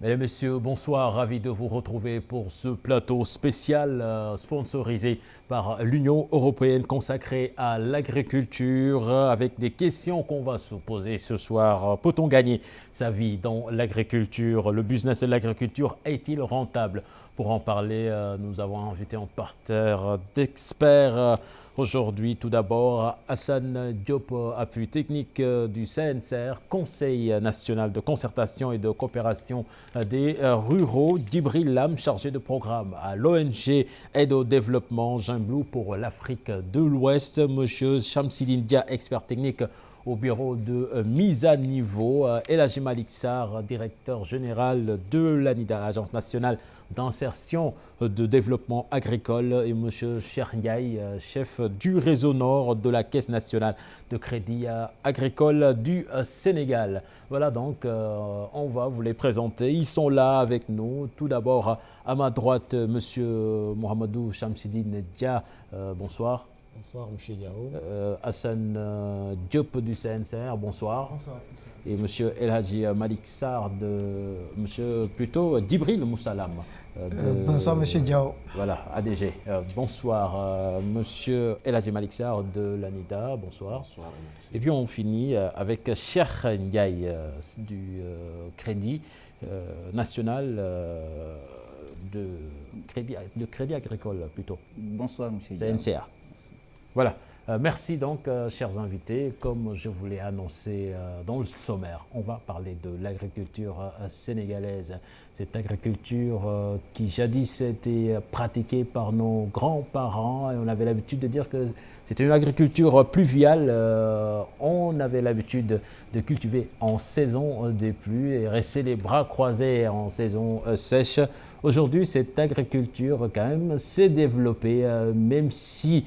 Mesdames, Messieurs, bonsoir, ravi de vous retrouver pour ce plateau spécial sponsorisé par l'Union européenne consacré à l'agriculture avec des questions qu'on va se poser ce soir. Peut-on gagner sa vie dans l'agriculture? Le business de l'agriculture est-il rentable? Pour en parler, nous avons invité un parterre d'experts. Aujourd'hui, tout d'abord, Hassan Diop, appui technique du CNCR, Conseil national de concertation et de coopération des ruraux. Djibril Lam, chargé de programme à l'ONG Aide au développement Jean Blou pour l'Afrique de l'Ouest. Monsieur Shamsidine Dia, expert technique au bureau de mise à niveau. Elhaji Malik Sarr, directeur général de l'ANIDA, Agence nationale d'insertion de développement agricole, et M. Cheikh Ndiaye, chef du réseau nord de la Caisse nationale de crédit agricole du Sénégal. Voilà donc, on va vous les présenter. Ils sont là avec nous. Tout d'abord, à ma droite, M. Mohamedou Shamsidine Dia. Bonsoir. Bonsoir, M. Diao. Hassan Diop du CNCR, bonsoir. Bonsoir. Et M. Elhaji Malik Sarr, plutôt Djibril Moussalam. Bonsoir, M. Diao. Voilà, ADG. Bonsoir, M. Elhaji Malik Sarr de l'ANIDA, bonsoir. Bonsoir, merci. Et puis on finit avec Cheikh Ndiaye du Crédit national de crédit agricole plutôt. Bonsoir, M. Diao. CNCR. Voilà. Merci donc, chers invités. Comme je vous l'ai annoncé dans le sommaire, on va parler de l'agriculture sénégalaise. Cette agriculture qui jadis était pratiquée par nos grands-parents, et on avait l'habitude de dire que c'était une agriculture pluviale. On avait l'habitude de cultiver en saison des pluies et rester les bras croisés en saison sèche. Aujourd'hui, cette agriculture quand même s'est développée, même si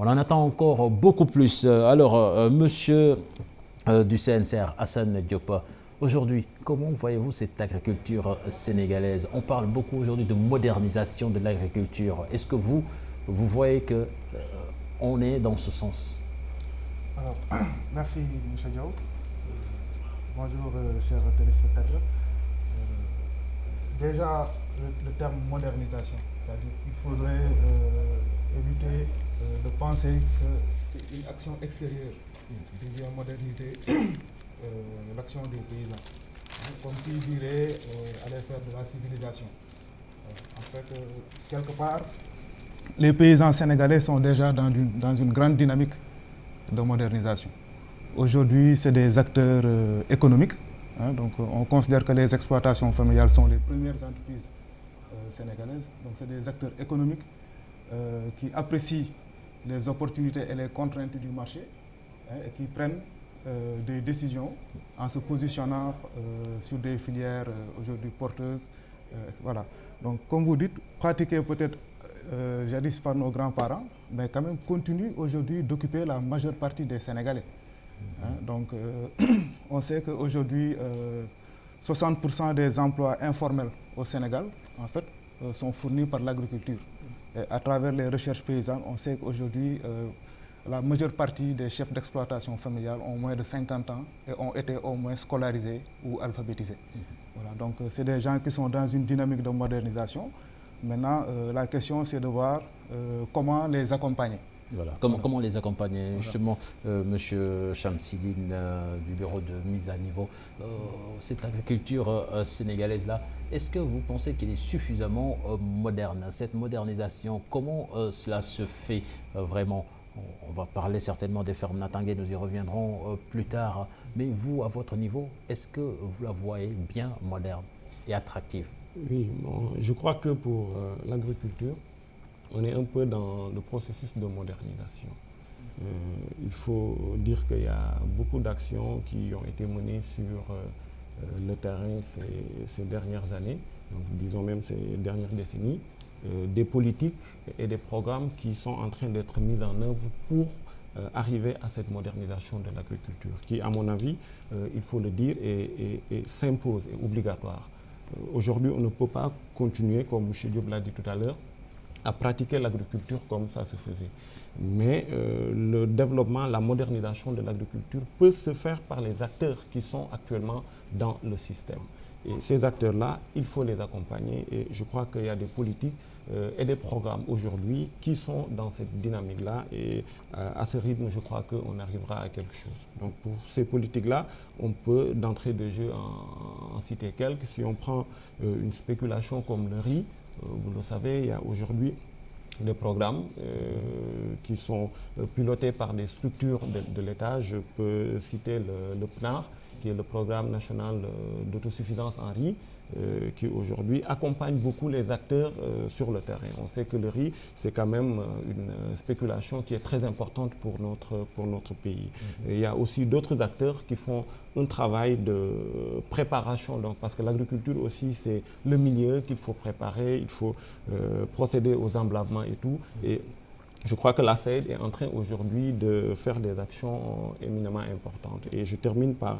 on en attend encore beaucoup plus. Alors, monsieur du CNCR, Hassan Diop, aujourd'hui, comment voyez-vous cette agriculture sénégalaise? On parle beaucoup aujourd'hui de modernisation de l'agriculture. Est-ce que vous voyez qu'on est dans ce sens? Alors, merci M. Diao. Bonjour, chers téléspectateurs. Déjà, le terme modernisation, c'est-à-dire qu'il faudrait éviter de penser que c'est une action extérieure qui vient moderniser l'action des paysans. Comme qui dirait aller faire de la civilisation. En fait, quelque part, les paysans sénégalais sont déjà dans une grande dynamique de modernisation. Aujourd'hui, c'est des acteurs économiques. Donc, on considère que les exploitations familiales sont les premières entreprises sénégalaises. Donc, c'est des acteurs économiques qui apprécient les opportunités et les contraintes du marché et qui prennent des décisions en se positionnant sur des filières aujourd'hui porteuses. Voilà. Donc, comme vous dites, pratiquer peut-être jadis par nos grands-parents, mais quand même continue aujourd'hui d'occuper la majeure partie des Sénégalais. Donc, on sait qu'aujourd'hui, 60% des emplois informels au Sénégal, en fait, sont fournis par l'agriculture. Et à travers les recherches paysannes, on sait qu'aujourd'hui, la majeure partie des chefs d'exploitation familiale ont moins de 50 ans et ont été au moins scolarisés ou alphabétisés. Voilà, donc, c'est des gens qui sont dans une dynamique de modernisation. Maintenant, la question, c'est de voir comment les accompagner. Voilà. Comment les accompagner? Voilà. Justement, Monsieur Shamsidine du bureau de mise à niveau, cette agriculture sénégalaise-là, est-ce que vous pensez qu'elle est suffisamment moderne? Cette modernisation, comment cela se fait vraiment? On va parler certainement des fermes Natangué, nous y reviendrons plus tard. Mais vous, à votre niveau, est-ce que vous la voyez bien moderne et attractive? Oui, bon, je crois que pour l'agriculture, on est un peu dans le processus de modernisation. Il faut dire qu'il y a beaucoup d'actions qui ont été menées sur le terrain ces dernières années, donc disons même ces dernières décennies, des politiques et des programmes qui sont en train d'être mis en œuvre pour arriver à cette modernisation de l'agriculture, qui, à mon avis, il faut le dire, s'impose, est obligatoire. Aujourd'hui, on ne peut pas continuer, comme M. Diop l'a dit tout à l'heure, à pratiquer l'agriculture comme ça se faisait. Mais le développement, la modernisation de l'agriculture peut se faire par les acteurs qui sont actuellement dans le système. Et ces acteurs-là, il faut les accompagner. Et je crois qu'il y a des politiques et des programmes aujourd'hui qui sont dans cette dynamique-là. Et à ce rythme, je crois qu'on arrivera à quelque chose. Donc pour ces politiques-là, on peut d'entrée de jeu en citer quelques. Si on prend une spéculation comme le riz, vous le savez, il y a aujourd'hui des programmes qui sont pilotés par des structures de l'État. Je peux citer le PNAR, qui est le Programme national d'autosuffisance en riz, qui aujourd'hui accompagne beaucoup les acteurs sur le terrain. On sait que le riz, c'est quand même une spéculation qui est très importante pour notre pays. Et il y a aussi d'autres acteurs qui font un travail de préparation, donc, parce que l'agriculture aussi, c'est le milieu qu'il faut préparer, il faut procéder aux emblavements et tout. Et je crois que la CED est en train aujourd'hui de faire des actions éminemment importantes. Et je termine par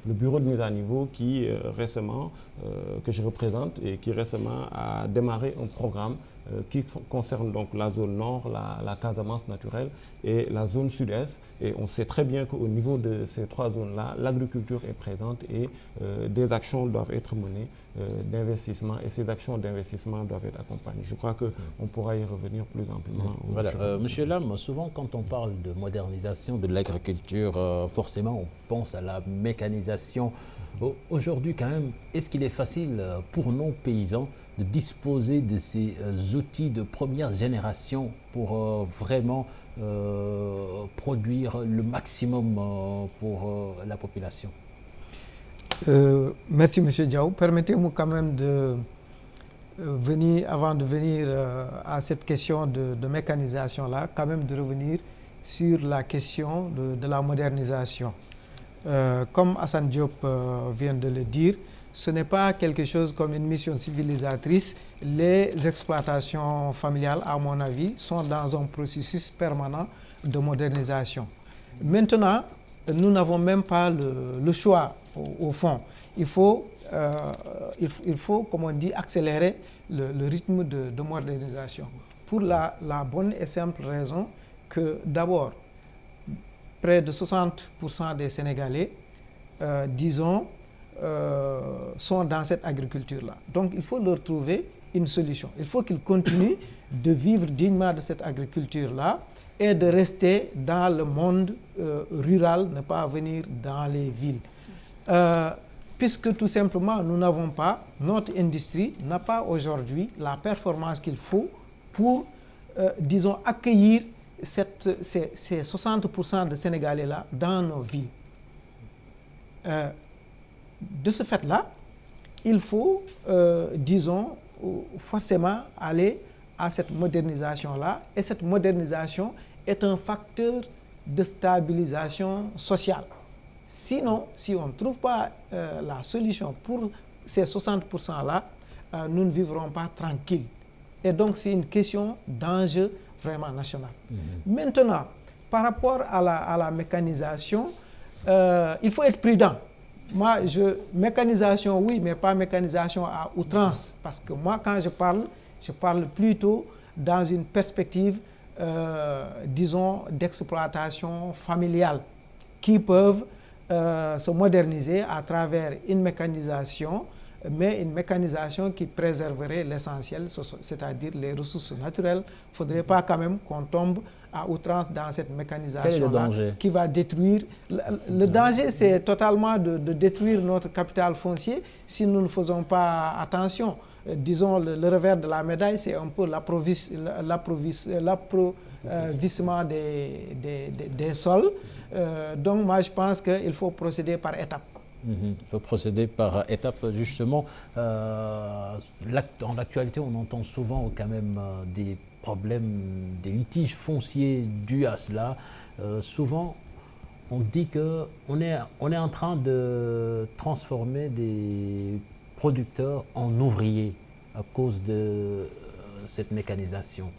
le bureau de mise à niveau qui récemment, que je représente et qui récemment a démarré un programme qui concerne donc la zone nord, la Casamance naturelle et la zone sud-est. Et on sait très bien qu'au niveau de ces trois zones-là, l'agriculture est présente et des actions doivent être menées d'investissement et ces actions d'investissement doivent être accompagnées. Je crois qu'on pourra y revenir plus amplement. Voilà, Monsieur Lam, souvent quand on parle de modernisation de l'agriculture, forcément on pense à la mécanisation. Aujourd'hui quand même, est-ce qu'il est facile pour nos paysans de disposer de ces outils de première génération pour vraiment produire le maximum pour la population? Merci M. Diaw. Permettez-moi quand même de avant de venir à cette question de mécanisation-là, quand même de revenir sur la question de la modernisation. Comme Hassan Diop vient de le dire, ce n'est pas quelque chose comme une mission civilisatrice. Les exploitations familiales, à mon avis, sont dans un processus permanent de modernisation. Maintenant, nous n'avons même pas le choix au fond. Il faut, comme on dit, accélérer le rythme de modernisation. Pour la bonne et simple raison que, d'abord, près de 60% des Sénégalais, sont dans cette agriculture-là. Donc, il faut leur trouver une solution. Il faut qu'ils continuent de vivre dignement de cette agriculture-là et de rester dans le monde rural, ne pas venir dans les villes. Puisque tout simplement, nous n'avons pas, notre industrie n'a pas aujourd'hui la performance qu'il faut pour, accueillir ces 60% de Sénégalais-là dans nos villes. De ce fait-là, il faut, forcément aller à cette modernisation-là. Et cette modernisation est un facteur de stabilisation sociale. Sinon, si on ne trouve pas la solution pour ces 60%-là, nous ne vivrons pas tranquilles. Et donc, c'est une question d'enjeu vraiment national. Maintenant, par rapport à la mécanisation, il faut être prudent. Moi, mécanisation, oui, mais pas mécanisation à outrance. Parce que moi, quand je parle plutôt dans une perspective, d'exploitation familiale, qui peuvent se moderniser à travers une mécanisation, mais une mécanisation qui préserverait l'essentiel, c'est-à-dire les ressources naturelles. Il ne faudrait pas quand même qu'on tombe à outrance dans cette mécanisation-là qui va détruire. Le danger, c'est totalement de détruire notre capital foncier si nous ne faisons pas attention. Disons, le revers de la médaille, c'est un peu l'approvissement des sols. Donc, moi, je pense qu'il faut procéder par étapes. Il faut procéder par étapes, justement. Dans l'actualité, on entend souvent quand même des problèmes, des litiges fonciers dus à cela. Souvent, on dit qu'on est en train de transformer des producteurs en ouvriers à cause de cette mécanisation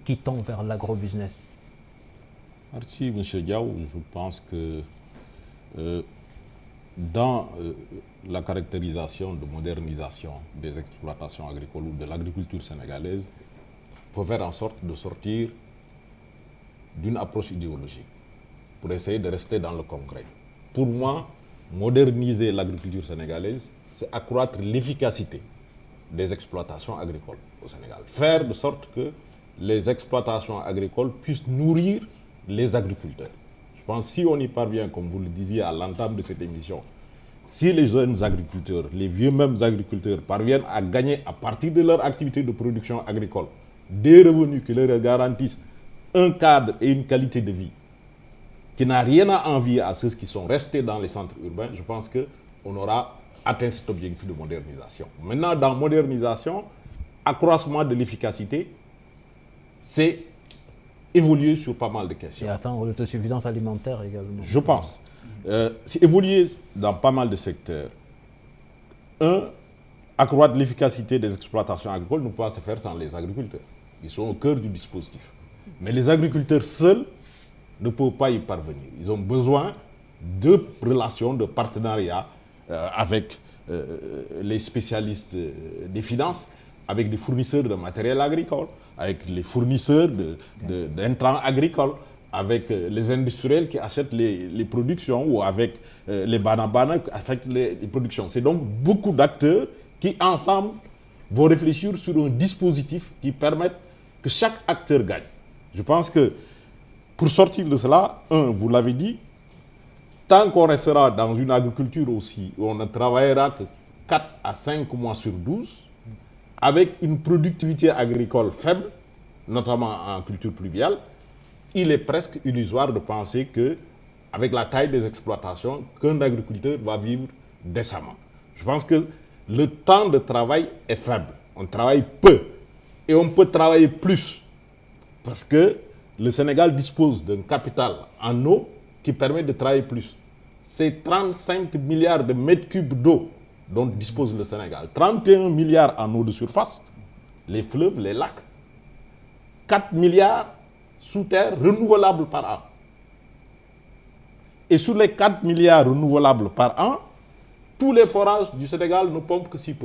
qui tend vers l'agrobusiness. Merci, M. Diaw. Je pense que dans la caractérisation de modernisation des exploitations agricoles ou de l'agriculture sénégalaise, il faut faire en sorte de sortir d'une approche idéologique pour essayer de rester dans le concret. Pour moi, moderniser l'agriculture sénégalaise, c'est accroître l'efficacité des exploitations agricoles au Sénégal. Faire de sorte que les exploitations agricoles puissent nourrir les agriculteurs. Je pense que si on y parvient, comme vous le disiez à l'entame de cette émission, si les jeunes agriculteurs, les vieux mêmes agriculteurs parviennent à gagner à partir de leur activité de production agricole des revenus qui leur garantissent un cadre et une qualité de vie qui n'a rien à envier à ceux qui sont restés dans les centres urbains, je pense qu'on aura atteint cet objectif de modernisation. Maintenant, dans modernisation, accroissement de l'efficacité, c'est évoluer sur pas mal de questions. Et atteindre l'autosuffisance alimentaire également. Je pense. C'est évoluer dans pas mal de secteurs. Accroître l'efficacité des exploitations agricoles ne peut pas se faire sans les agriculteurs. Ils sont au cœur du dispositif. Mais les agriculteurs seuls ne peuvent pas y parvenir. Ils ont besoin de relations, de partenariats avec les spécialistes des finances, avec des fournisseurs de matériel agricole, avec les fournisseurs d'intrants agricoles, avec les industriels qui achètent les productions ou avec les banabana qui achètent les productions. C'est donc beaucoup d'acteurs qui, ensemble, vont réfléchir sur un dispositif qui permette que chaque acteur gagne. Je pense que pour sortir de cela, vous l'avez dit, tant qu'on restera dans une agriculture aussi où on ne travaillera que 4 à 5 mois sur 12, avec une productivité agricole faible, notamment en culture pluviale, il est presque illusoire de penser que, avec la taille des exploitations, qu'un agriculteur va vivre décemment. Je pense que le temps de travail est faible. On travaille peu et on peut travailler plus parce que le Sénégal dispose d'un capital en eau qui permet de travailler plus. C'est 35 milliards de mètres cubes d'eau dont dispose le Sénégal. 31 milliards en eau de surface, les fleuves, les lacs. 4 milliards sous terre renouvelables par an. Et sur les 4 milliards renouvelables par an, tous les forages du Sénégal ne pompent que 6%.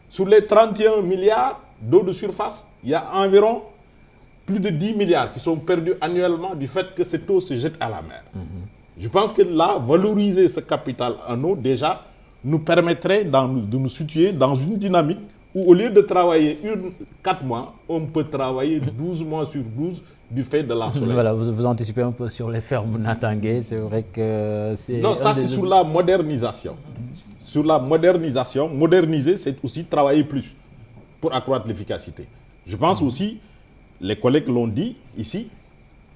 Sur les 31 milliards d'eau de surface, il y a environ plus de 10 milliards qui sont perdus annuellement du fait que cette eau se jette à la mer. Je pense que là, valoriser ce capital en eau, déjà, nous permettrait de nous situer dans une dynamique où, au lieu de travailler 4 mois, on peut travailler 12 mois sur 12 du fait de l'ensoleillement. Voilà, vous anticipez un peu sur les fermes Natangué, c'est vrai que c'est... Non, ça c'est sur la modernisation. Sur la modernisation, moderniser, c'est aussi travailler plus pour accroître l'efficacité. Je pense aussi, les collègues l'ont dit ici,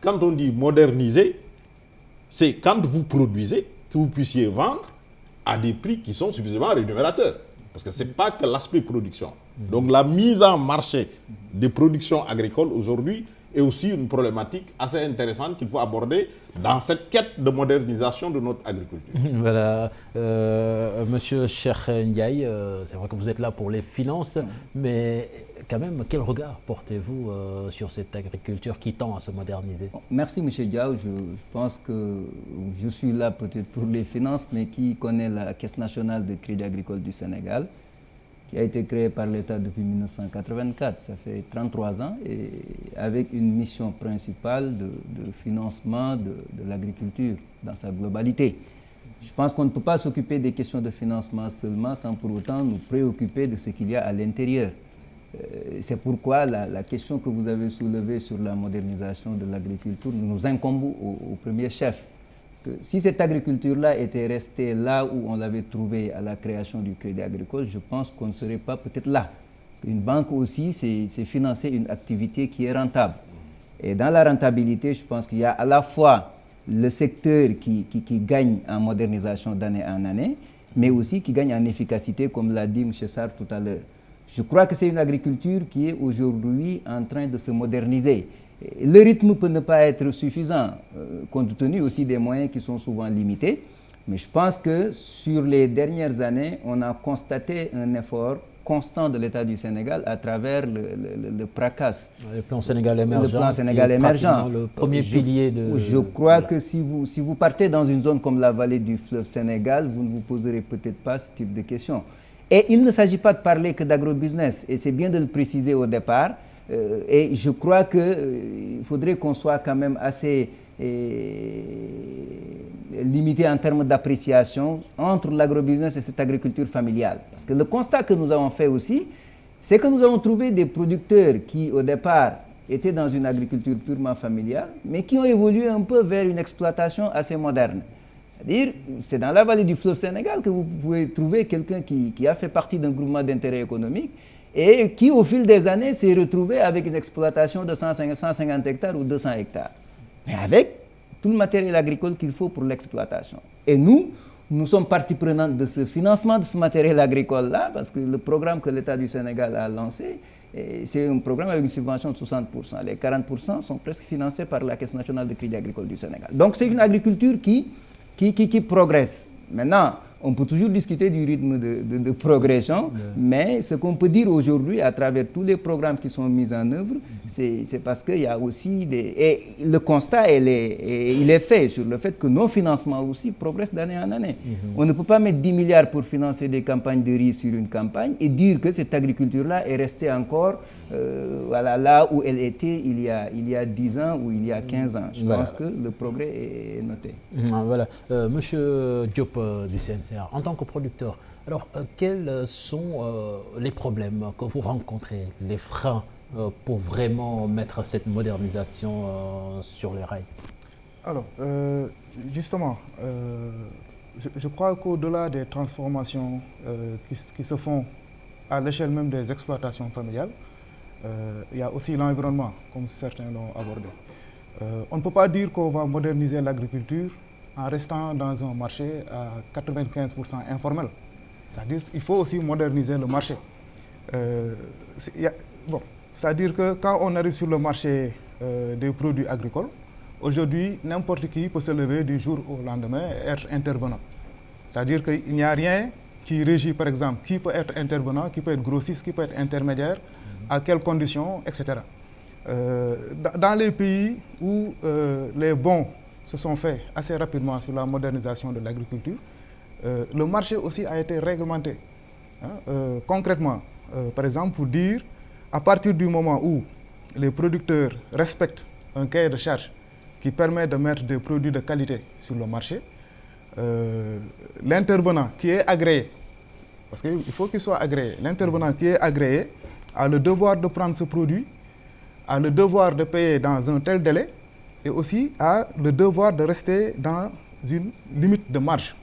quand on dit moderniser, c'est quand vous produisez, que vous puissiez vendre à des prix qui sont suffisamment rémunérateurs. Parce que ce n'est pas que l'aspect production. Donc la mise en marché des productions agricoles aujourd'hui est aussi une problématique assez intéressante qu'il faut aborder dans cette quête de modernisation de notre agriculture. Voilà, Monsieur Cheikh Ndiaye, c'est vrai que vous êtes là pour les finances, mais quand même, quel regard portez-vous sur cette agriculture qui tend à se moderniser? Merci M. Diaw, je pense que je suis là peut-être pour les finances, mais qui connaît la Caisse nationale de crédit agricole du Sénégal, qui a été créée par l'État depuis 1984, ça fait 33 ans, et avec une mission principale de financement de l'agriculture dans sa globalité. Je pense qu'on ne peut pas s'occuper des questions de financement seulement sans pour autant nous préoccuper de ce qu'il y a à l'intérieur. C'est pourquoi la question que vous avez soulevée sur la modernisation de l'agriculture nous incombe au premier chef. Que si cette agriculture-là était restée là où on l'avait trouvée à la création du crédit agricole, je pense qu'on ne serait pas peut-être là. Parce qu'une banque aussi, c'est financer une activité qui est rentable. Et dans la rentabilité, je pense qu'il y a à la fois le secteur qui gagne en modernisation d'année en année, mais aussi qui gagne en efficacité, comme l'a dit M. Sarr tout à l'heure. Je crois que c'est une agriculture qui est aujourd'hui en train de se moderniser. Le rythme peut ne pas être suffisant, compte tenu aussi des moyens qui sont souvent limités. Mais je pense que sur les dernières années, on a constaté un effort constant de l'État du Sénégal à travers le PRACAS. Le plan Sénégal émergent. Le plan Sénégal émergent. Le premier pilier de... Je crois que si vous partez dans une zone comme la vallée du fleuve Sénégal, vous ne vous poserez peut-être pas ce type de questions. Et il ne s'agit pas de parler que d'agrobusiness, et c'est bien de le préciser au départ. Et je crois qu'il faudrait qu'on soit quand même assez limité en termes d'appréciation entre l'agrobusiness et cette agriculture familiale. Parce que le constat que nous avons fait aussi, c'est que nous avons trouvé des producteurs qui, au départ, étaient dans une agriculture purement familiale, mais qui ont évolué un peu vers une exploitation assez moderne. C'est-à-dire, c'est dans la vallée du fleuve Sénégal que vous pouvez trouver quelqu'un qui a fait partie d'un groupement d'intérêt économique et qui, au fil des années, s'est retrouvé avec une exploitation de 150 hectares ou 200 hectares. Mais avec tout le matériel agricole qu'il faut pour l'exploitation. Et nous sommes partie prenante de ce financement de ce matériel agricole-là, parce que le programme que l'État du Sénégal a lancé, c'est un programme avec une subvention de 60%. Les 40% sont presque financés par la Caisse nationale de crédit agricole du Sénégal. Donc c'est une agriculture qui progresse. Maintenant, on peut toujours discuter du rythme de progression, mais ce qu'on peut dire aujourd'hui à travers tous les programmes qui sont mis en œuvre, c'est parce qu'il y a aussi et le constat, il est fait sur le fait que nos financements aussi progressent d'année en année. On ne peut pas mettre 10 milliards pour financer des campagnes de riz sur une campagne et dire que cette agriculture-là est restée encore là où elle était il y a 10 ans ou il y a 15 ans. Je pense que le progrès est noté. Voilà. Monsieur Diop du CNCR, en tant que producteur, alors quels sont les problèmes que vous rencontrez, les freins pour vraiment mettre cette modernisation sur les rails? Alors, justement, je crois qu'au-delà des transformations qui se font à l'échelle même des exploitations familiales, il y a aussi l'environnement, comme certains l'ont abordé. On ne peut pas dire qu'on va moderniser l'agriculture en restant dans un marché à 95% informel. C'est-à-dire qu'il faut aussi moderniser le marché. C'est-à-dire que quand on arrive sur le marché des produits agricoles, aujourd'hui, n'importe qui peut se lever du jour au lendemain et être intervenant. C'est-à-dire qu'il n'y a rien qui régit, par exemple, qui peut être intervenant, qui peut être grossiste, qui peut être intermédiaire, à quelles conditions, etc. Dans les pays où les bons se sont faits assez rapidement sur la modernisation de l'agriculture, le marché aussi a été réglementé. Concrètement, par exemple, pour dire, à partir du moment où les producteurs respectent un cahier de charge qui permet de mettre des produits de qualité sur le marché, l'intervenant qui est agréé, parce qu'il faut qu'il soit agréé, l'intervenant qui est agréé a le devoir de prendre ce produit, a le devoir de payer dans un tel délai et aussi a le devoir de rester dans une limite de marge.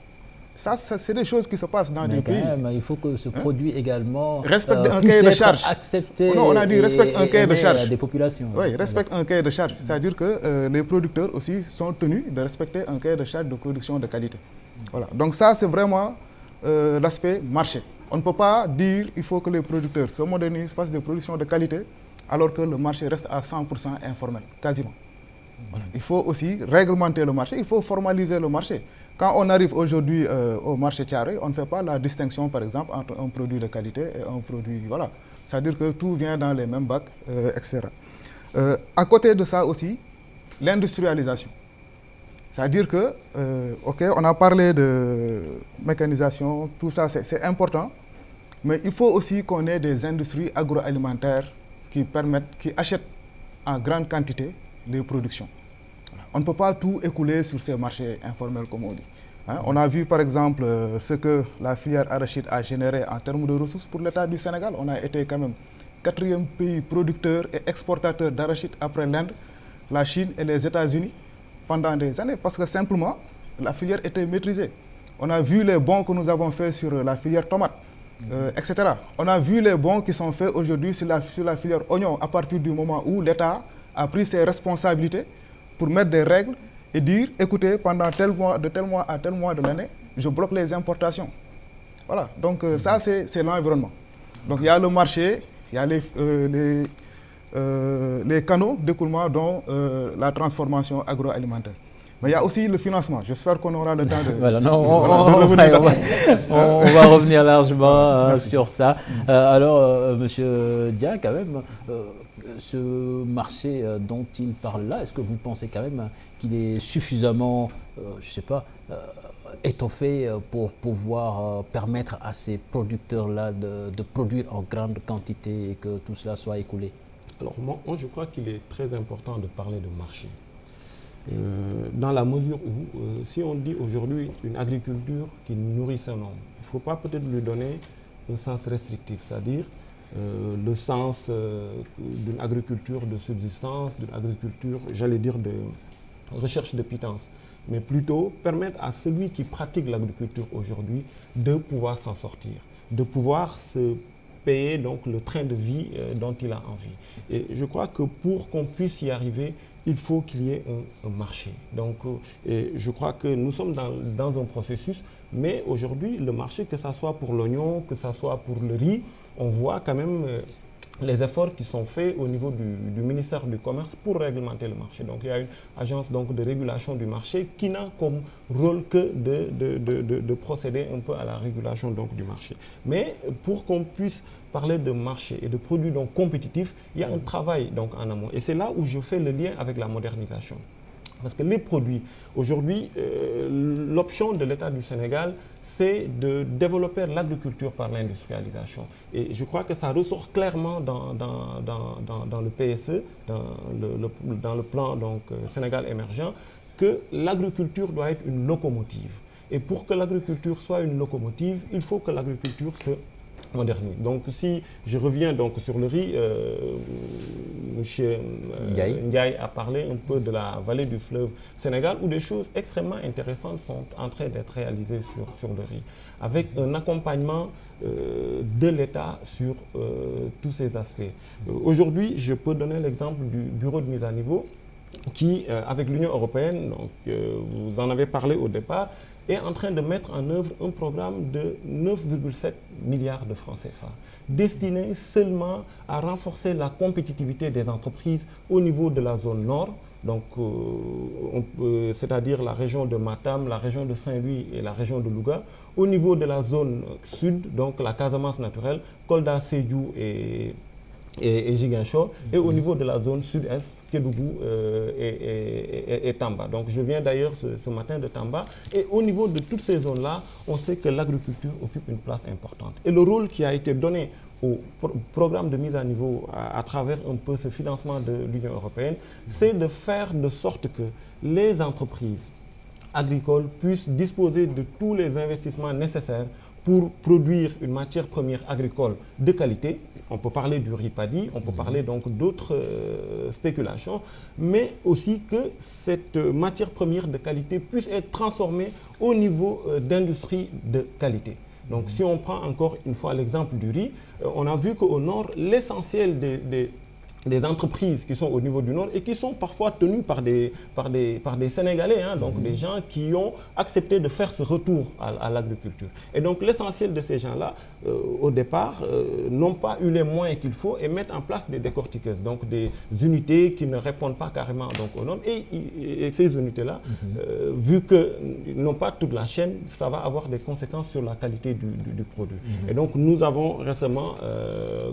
Ça c'est des choses qui se passent dans des pays. Même, il faut que ce produit également respecte un cahier de charge. Accepté. Non, on a dit respecte un cahier de charge des populations. Oui, respecte un cahier de charge. C'est-à-dire que les producteurs aussi sont tenus de respecter un cahier de charge de production de qualité. Voilà. Donc ça, c'est vraiment l'aspect marché. On ne peut pas dire qu'il faut que les producteurs se modernisent, fassent des productions de qualité, alors que le marché reste à 100% informel, quasiment. Voilà. Il faut aussi réglementer le marché, il faut formaliser le marché. Quand on arrive aujourd'hui au marché Thiaroye, on ne fait pas la distinction, par exemple, entre un produit de qualité et un produit... Voilà. C'est-à-dire que tout vient dans les mêmes bacs, etc. À côté de ça aussi, l'industrialisation. C'est-à-dire que, on a parlé de mécanisation, tout ça, c'est important, mais il faut aussi qu'on ait des industries agroalimentaires qui achètent en grande quantité les productions. Voilà. On ne peut pas tout écouler sur ces marchés informels, comme on dit. On a vu, par exemple, ce que la filière arachide a généré en termes de ressources pour l'État du Sénégal. On a été quand même 4e pays producteur et exportateur d'arachide après l'Inde, la Chine et les États-Unis pendant des années, parce que simplement, la filière était maîtrisée. On a vu les bons que nous avons faits sur la filière tomate, etc. On a vu les bons qui sont faits aujourd'hui sur la filière oignon, à partir du moment où l'État a pris ses responsabilités pour mettre des règles et dire, écoutez, pendant tel mois, de tel mois à tel mois de l'année, je bloque les importations. Voilà, donc ça c'est l'environnement. Donc il y a le marché, il y a les canaux d'écoulement, dont la transformation agroalimentaire. Mais il y a aussi le financement. J'espère qu'on aura le temps de, voilà, non, de revenir là-dessus. On va revenir largement sur ça. Alors, Monsieur Dia, quand même, ce marché dont il parle là, est-ce que vous pensez quand même qu'il est suffisamment, je ne sais pas, étoffé pour pouvoir permettre à ces producteurs-là de produire en grande quantité et que tout cela soit écoulé? Alors moi je crois qu'il est très important de parler de marché. dans la mesure où, si on dit aujourd'hui une agriculture qui nourrit son homme, il ne faut pas peut-être lui donner un sens restrictif, c'est-à-dire le sens d'une agriculture de subsistance, d'une agriculture, j'allais dire, de recherche de pitance, mais plutôt permettre à celui qui pratique l'agriculture aujourd'hui de pouvoir s'en sortir, de pouvoir se payer donc le train de vie dont il a envie. Et je crois que pour qu'on puisse y arriver, il faut qu'il y ait un marché. Donc, et je crois que nous sommes dans un processus, mais aujourd'hui, le marché, que ce soit pour l'oignon, que ce soit pour le riz, on voit quand même les efforts qui sont faits au niveau du ministère du Commerce pour réglementer le marché. Donc il y a une agence donc, de régulation du marché qui n'a comme rôle que de procéder un peu à la régulation donc, du marché. Mais pour qu'on puisse parler de marché et de produits donc, compétitifs, il y a un travail donc, en amont. Et c'est là où je fais le lien avec la modernisation. Parce que les produits, aujourd'hui, l'option de l'État du Sénégal, c'est de développer l'agriculture par l'industrialisation. Et je crois que ça ressort clairement dans le PSE, dans le plan donc, Sénégal émergent, que l'agriculture doit être une locomotive. Et pour que l'agriculture soit une locomotive, il faut que l'agriculture se modernise. Donc si je reviens donc sur le riz, M. Ndiaye a parlé un peu de la vallée du fleuve Sénégal où des choses extrêmement intéressantes sont en train d'être réalisées sur le riz, avec un accompagnement de l'État sur tous ces aspects. Aujourd'hui, je peux donner l'exemple du bureau de mise à niveau qui, avec l'Union européenne, donc, vous en avez parlé au départ, est en train de mettre en œuvre un programme de 9,7 milliards de francs CFA, destiné seulement à renforcer la compétitivité des entreprises au niveau de la zone nord, donc c'est-à-dire la région de Matam, la région de Saint-Louis et la région de Louga, au niveau de la zone sud, donc la Casamance naturelle, Kolda, Sédhiou et Ziguinchor, et au niveau de la zone sud-est, Kédougou et Tamba. Donc je viens d'ailleurs ce matin de Tamba. Et au niveau de toutes ces zones-là, on sait que l'agriculture occupe une place importante. Et le rôle qui a été donné au programme de mise à niveau à travers un peu ce financement de l'Union européenne, c'est de faire de sorte que les entreprises agricoles puissent disposer de tous les investissements nécessaires pour produire une matière première agricole de qualité. On peut parler du riz paddy, on peut parler donc d'autres spéculations, mais aussi que cette matière première de qualité puisse être transformée au niveau d'industrie de qualité. Donc si on prend encore une fois l'exemple du riz, on a vu qu'au nord, l'essentiel des entreprises qui sont au niveau du nord et qui sont parfois tenues par des Sénégalais, hein, donc des gens qui ont accepté de faire ce retour à l'agriculture. Et donc l'essentiel de ces gens-là, au départ, n'ont pas eu les moyens qu'il faut et mettent en place des décortiqueuses, donc des unités qui ne répondent pas carrément donc, aux normes. Et ces unités-là, vu qu'ils n'ont pas toute la chaîne, ça va avoir des conséquences sur la qualité du produit. Et donc nous avons récemment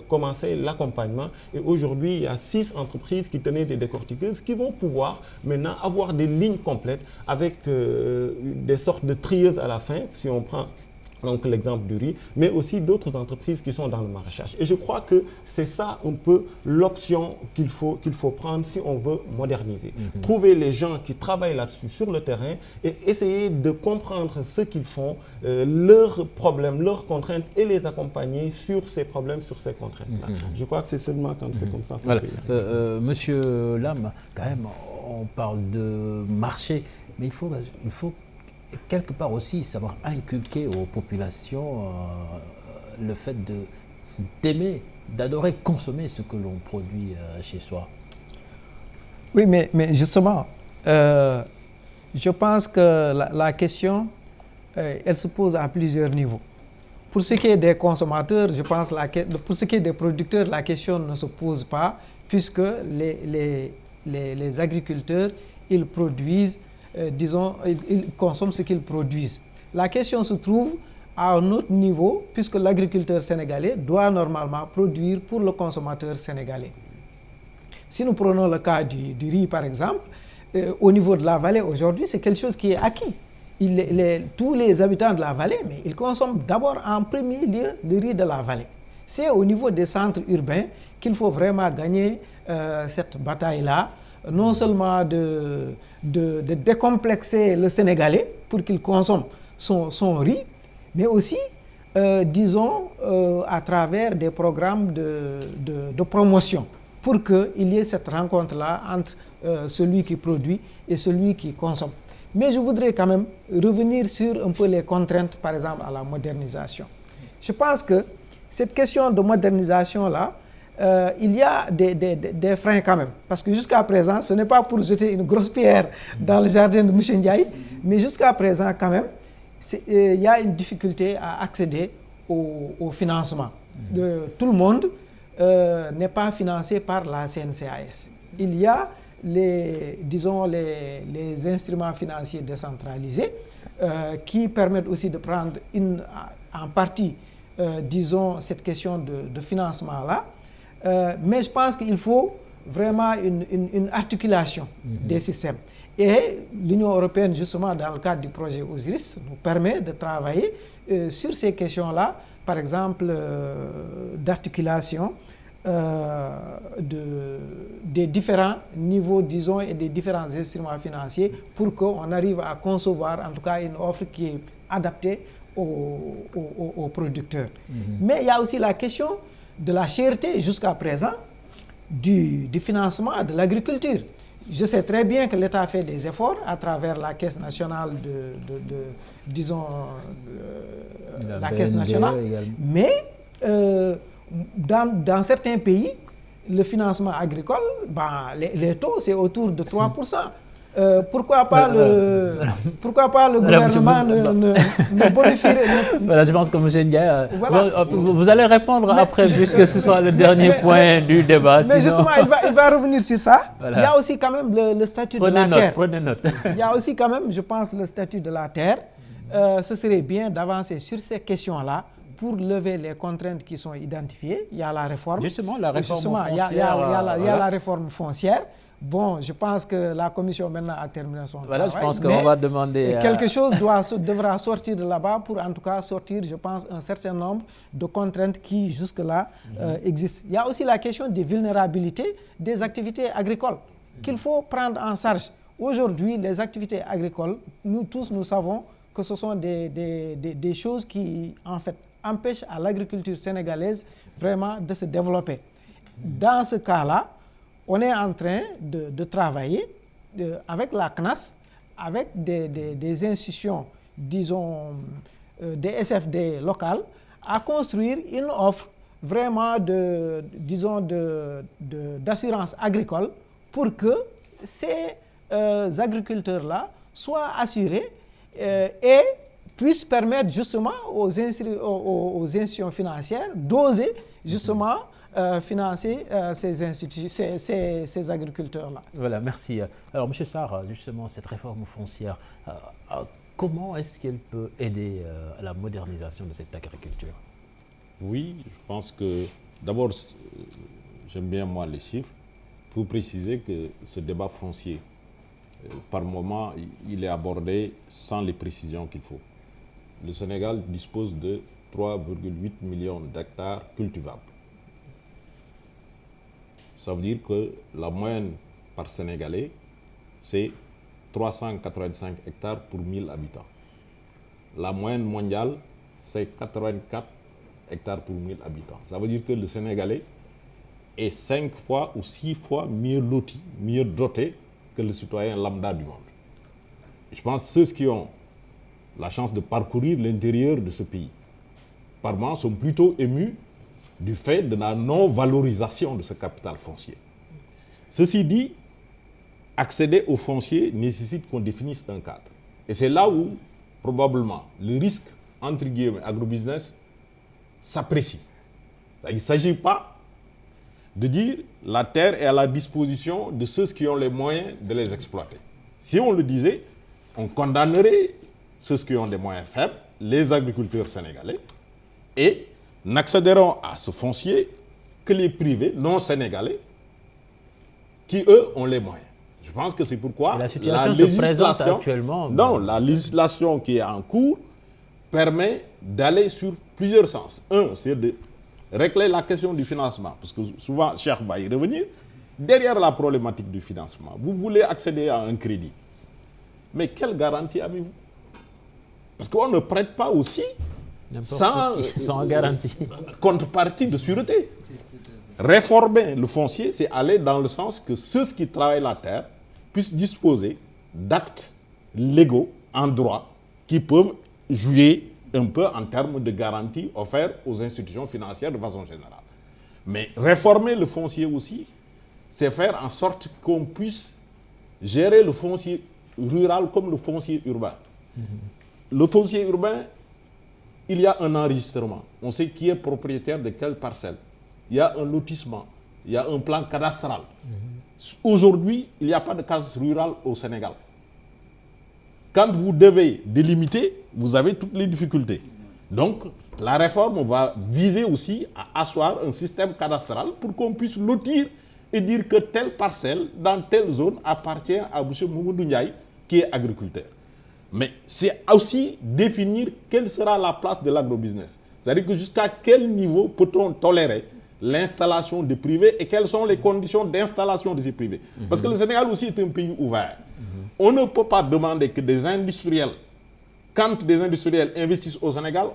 commencé l'accompagnement et aujourd'hui, il y a 6 entreprises qui tenaient des décortiqueuses qui vont pouvoir maintenant avoir des lignes complètes avec des sortes de trieuses à la fin, si on prend donc l'exemple du riz, mais aussi d'autres entreprises qui sont dans le maraîchage. Et je crois que c'est ça un peu l'option qu'il faut prendre si on veut moderniser. Trouver les gens qui travaillent là-dessus sur le terrain et essayer de comprendre ce qu'ils font, leurs problèmes, leurs contraintes et les accompagner sur ces problèmes, sur ces contraintes-là. Je crois que c'est seulement quand c'est comme ça qu'on peut y arriver. Monsieur Lam, quand même, on parle de marché, mais il faut quelque part aussi savoir inculquer aux populations le fait d'aimer, d'adorer consommer ce que l'on produit chez soi. Oui, mais justement, je pense que la question, elle se pose à plusieurs niveaux. Pour ce qui est des consommateurs, je pense pour ce qui est des producteurs, la question ne se pose pas, puisque les agriculteurs, ils produisent, ils consomment ce qu'ils produisent. La question se trouve à un autre niveau, puisque l'agriculteur sénégalais doit normalement produire pour le consommateur sénégalais. Si nous prenons le cas du riz, par exemple, au niveau de la vallée aujourd'hui, c'est quelque chose qui est acquis. Tous les habitants de la vallée, mais ils consomment d'abord en premier lieu le riz de la vallée. C'est au niveau des centres urbains qu'il faut vraiment gagner cette bataille-là non seulement de décomplexer le Sénégalais pour qu'il consomme son riz, mais aussi, disons, à travers des programmes de promotion, pour qu'il y ait cette rencontre-là entre celui qui produit et celui qui consomme. Mais je voudrais quand même revenir sur un peu les contraintes, par exemple, à la modernisation. Je pense que cette question de modernisation-là, il y a des freins quand même. Parce que jusqu'à présent, ce n'est pas pour jeter une grosse pierre dans le jardin de M. Ndiaye, mais jusqu'à présent quand même, il y a une difficulté à accéder au financement. Tout le monde n'est pas financé par la CNCAS. Il y a les instruments financiers décentralisés qui permettent aussi de prendre en partie, disons, cette question de financement-là. Mais je pense qu'il faut vraiment une articulation des systèmes. Et l'Union européenne, justement, dans le cadre du projet Osiris, nous permet de travailler sur ces questions-là, par exemple, d'articulation des différents niveaux, disons, et des différents instruments financiers pour qu'on arrive à concevoir, en tout cas, une offre qui est adaptée aux producteurs. Mais il y a aussi la question de la cherté, jusqu'à présent, du financement de l'agriculture. Je sais très bien que l'État fait des efforts à travers la Caisse nationale la Caisse nationale, mais dans certains pays, le financement agricole, les taux, c'est autour de 3%. Pourquoi pas le gouvernement ne bonifierait Voilà, je pense que M. Ndiaye, voilà. Vous allez répondre après, puisque ce soit le dernier point du débat. Mais sinon... justement, il va revenir sur ça. Voilà. Il y a aussi quand même le statut de la terre. Prenez note. Il y a aussi quand même, je pense, le statut de la terre. Ce serait bien d'avancer sur ces questions-là pour lever les contraintes qui sont identifiées. Il y a la réforme. Justement, la réforme foncière. Il y a la réforme foncière. Bon, je pense que la commission maintenant a terminé son travail. Je pense qu'on va demander... Quelque chose devra sortir de là-bas pour en tout cas sortir, je pense, un certain nombre de contraintes qui jusque-là existent. Il y a aussi la question des vulnérabilités des activités agricoles qu'il faut prendre en charge. Aujourd'hui, les activités agricoles, nous tous, nous savons que ce sont des choses qui, en fait, empêchent à l'agriculture sénégalaise vraiment de se développer. Dans ce cas-là, on est en train de travailler avec la CNAS, avec des institutions, disons, des SFD locales, à construire une offre vraiment d'assurance agricole pour que ces agriculteurs-là soient assurés et puissent permettre justement aux institutions financières d'oser justement financer ces agriculteurs-là. Voilà, merci. Alors, M. Sarr, justement, cette réforme foncière, comment est-ce qu'elle peut aider à la modernisation de cette agriculture? Oui, je pense que, d'abord, j'aime bien moi les chiffres. Il faut préciser que ce débat foncier, par moment, il est abordé sans les précisions qu'il faut. Le Sénégal dispose de 3,8 millions d'hectares cultivables. Ça veut dire que la moyenne par Sénégalais, c'est 385 hectares pour 1000 habitants. La moyenne mondiale, c'est 84 hectares pour 1000 habitants. Ça veut dire que le Sénégalais est 5 fois ou 6 fois mieux loti, mieux doté que le citoyen lambda du monde. Et je pense que ceux qui ont la chance de parcourir l'intérieur de ce pays, par moment, sont plutôt émus du fait de la non-valorisation de ce capital foncier. Ceci dit, accéder au foncier nécessite qu'on définisse un cadre. Et c'est là où, probablement, le risque, entre guillemets, agrobusiness, s'apprécie. Il ne s'agit pas de dire la terre est à la disposition de ceux qui ont les moyens de les exploiter. Si on le disait, on condamnerait ceux qui ont des moyens faibles, les agriculteurs sénégalais, et n'accéderont à ce foncier que les privés non sénégalais qui, eux, ont les moyens. Je pense que c'est pourquoi la situation se présente actuellement. Non, la législation qui est en cours permet d'aller sur plusieurs sens. Un, c'est de régler la question du financement, parce que souvent, Cheikh va y revenir, derrière la problématique du financement, vous voulez accéder à un crédit. Mais quelle garantie avez-vous? Parce qu'on ne prête pas aussi sans garantie. Contrepartie de sûreté. Réformer le foncier, c'est aller dans le sens que ceux qui travaillent la terre puissent disposer d'actes légaux en droit qui peuvent jouer un peu en termes de garantie offertes aux institutions financières de façon générale. Mais réformer le foncier aussi, c'est faire en sorte qu'on puisse gérer le foncier rural comme le foncier urbain. Le foncier urbain, il y a un enregistrement. On sait qui est propriétaire de quelle parcelle. Il y a un lotissement. Il y a un plan cadastral. Aujourd'hui, il n'y a pas de case rurale au Sénégal. Quand vous devez délimiter, vous avez toutes les difficultés. Donc, la réforme va viser aussi à asseoir un système cadastral pour qu'on puisse lotir et dire que telle parcelle, dans telle zone, appartient à M. Moumoudou Ndiaye, qui est agriculteur. Mais c'est aussi définir quelle sera la place de l'agrobusiness. C'est-à-dire que jusqu'à quel niveau peut-on tolérer l'installation des privés et quelles sont les conditions d'installation de ces privés. Parce que le Sénégal aussi est un pays ouvert. On ne peut pas demander que des industriels, quand des industriels investissent au Sénégal,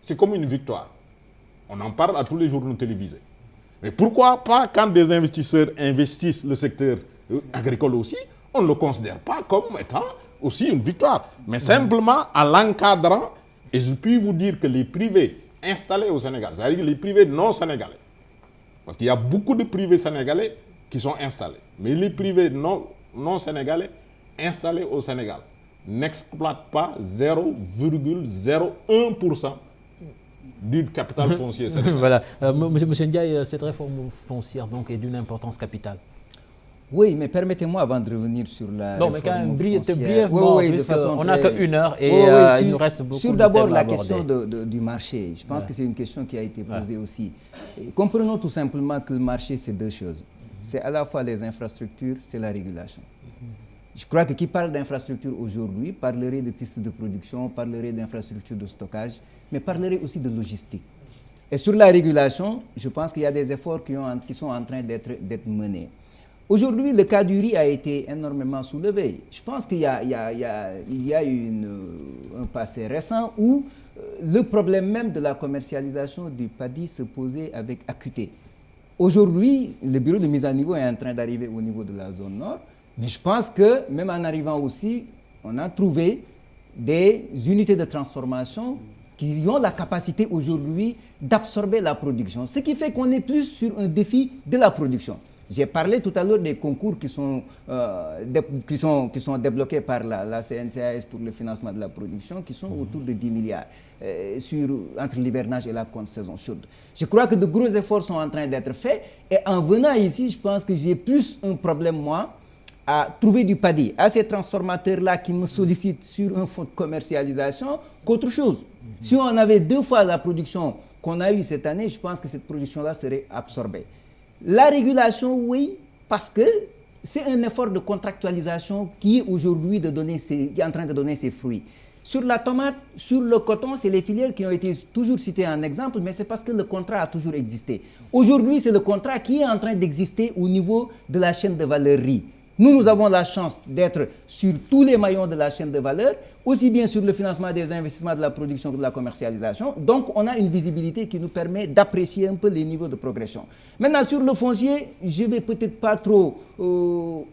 c'est comme une victoire. On en parle à tous les journaux télévisés. Mais pourquoi pas quand des investisseurs investissent le secteur agricole aussi, on ne le considère pas comme étant aussi une victoire. Mais simplement en l'encadrant, et je puis vous dire que les privés installés au Sénégal, c'est-à-dire les privés non sénégalais, parce qu'il y a beaucoup de privés sénégalais qui sont installés, mais les privés non sénégalais installés au Sénégal n'exploitent pas 0,01% du capital foncier sénégalais. Voilà. Monsieur Ndiaye, cette réforme foncière donc, est d'une importance capitale. Oui, mais permettez-moi avant de revenir sur la non, mais quand même, foncière, brièvement, on n'a qu'une heure et il nous reste beaucoup de sur d'abord thèmes à la aborder. question du marché. Je pense que c'est une question qui a été posée aussi. Et comprenons tout simplement que le marché, c'est deux choses. C'est à la fois les infrastructures, c'est la régulation. Je crois que qui parle d'infrastructure aujourd'hui parlerait de pistes de production, parlerait d'infrastructures de stockage, mais parlerait aussi de logistique. Et sur la régulation, je pense qu'il y a des efforts qui sont en train d'être menés. Aujourd'hui, le cas du riz a été énormément soulevé. Je pense qu'il y a un passé récent où le problème même de la commercialisation du paddy se posait avec acuité. Aujourd'hui, le bureau de mise à niveau est en train d'arriver au niveau de la zone nord, mais je pense que même en arrivant aussi, on a trouvé des unités de transformation qui ont la capacité aujourd'hui d'absorber la production, ce qui fait qu'on est plus sur un défi de la production. J'ai parlé tout à l'heure des concours qui sont débloqués par la CNCAS pour le financement de la production, qui sont autour de 10 milliards entre l'hivernage et la contre-saison chaude. Je crois que de gros efforts sont en train d'être faits. Et en venant ici, je pense que j'ai plus un problème, moi, à trouver du paddy, à ces transformateurs-là qui me sollicitent sur un fonds de commercialisation qu'autre chose. Si on avait 2 fois la production qu'on a eue cette année, je pense que cette production-là serait absorbée. La régulation, oui, parce que c'est un effort de contractualisation qui est aujourd'hui en train de donner ses fruits. Sur la tomate, sur le coton, c'est les filières qui ont été toujours citées en exemple, mais c'est parce que le contrat a toujours existé. Aujourd'hui, c'est le contrat qui est en train d'exister au niveau de la chaîne de valeur riz. Nous avons la chance d'être sur tous les maillons de la chaîne de valeur, aussi bien sur le financement des investissements de la production que de la commercialisation. Donc, on a une visibilité qui nous permet d'apprécier un peu les niveaux de progression. Maintenant, sur le foncier, je ne vais peut-être pas trop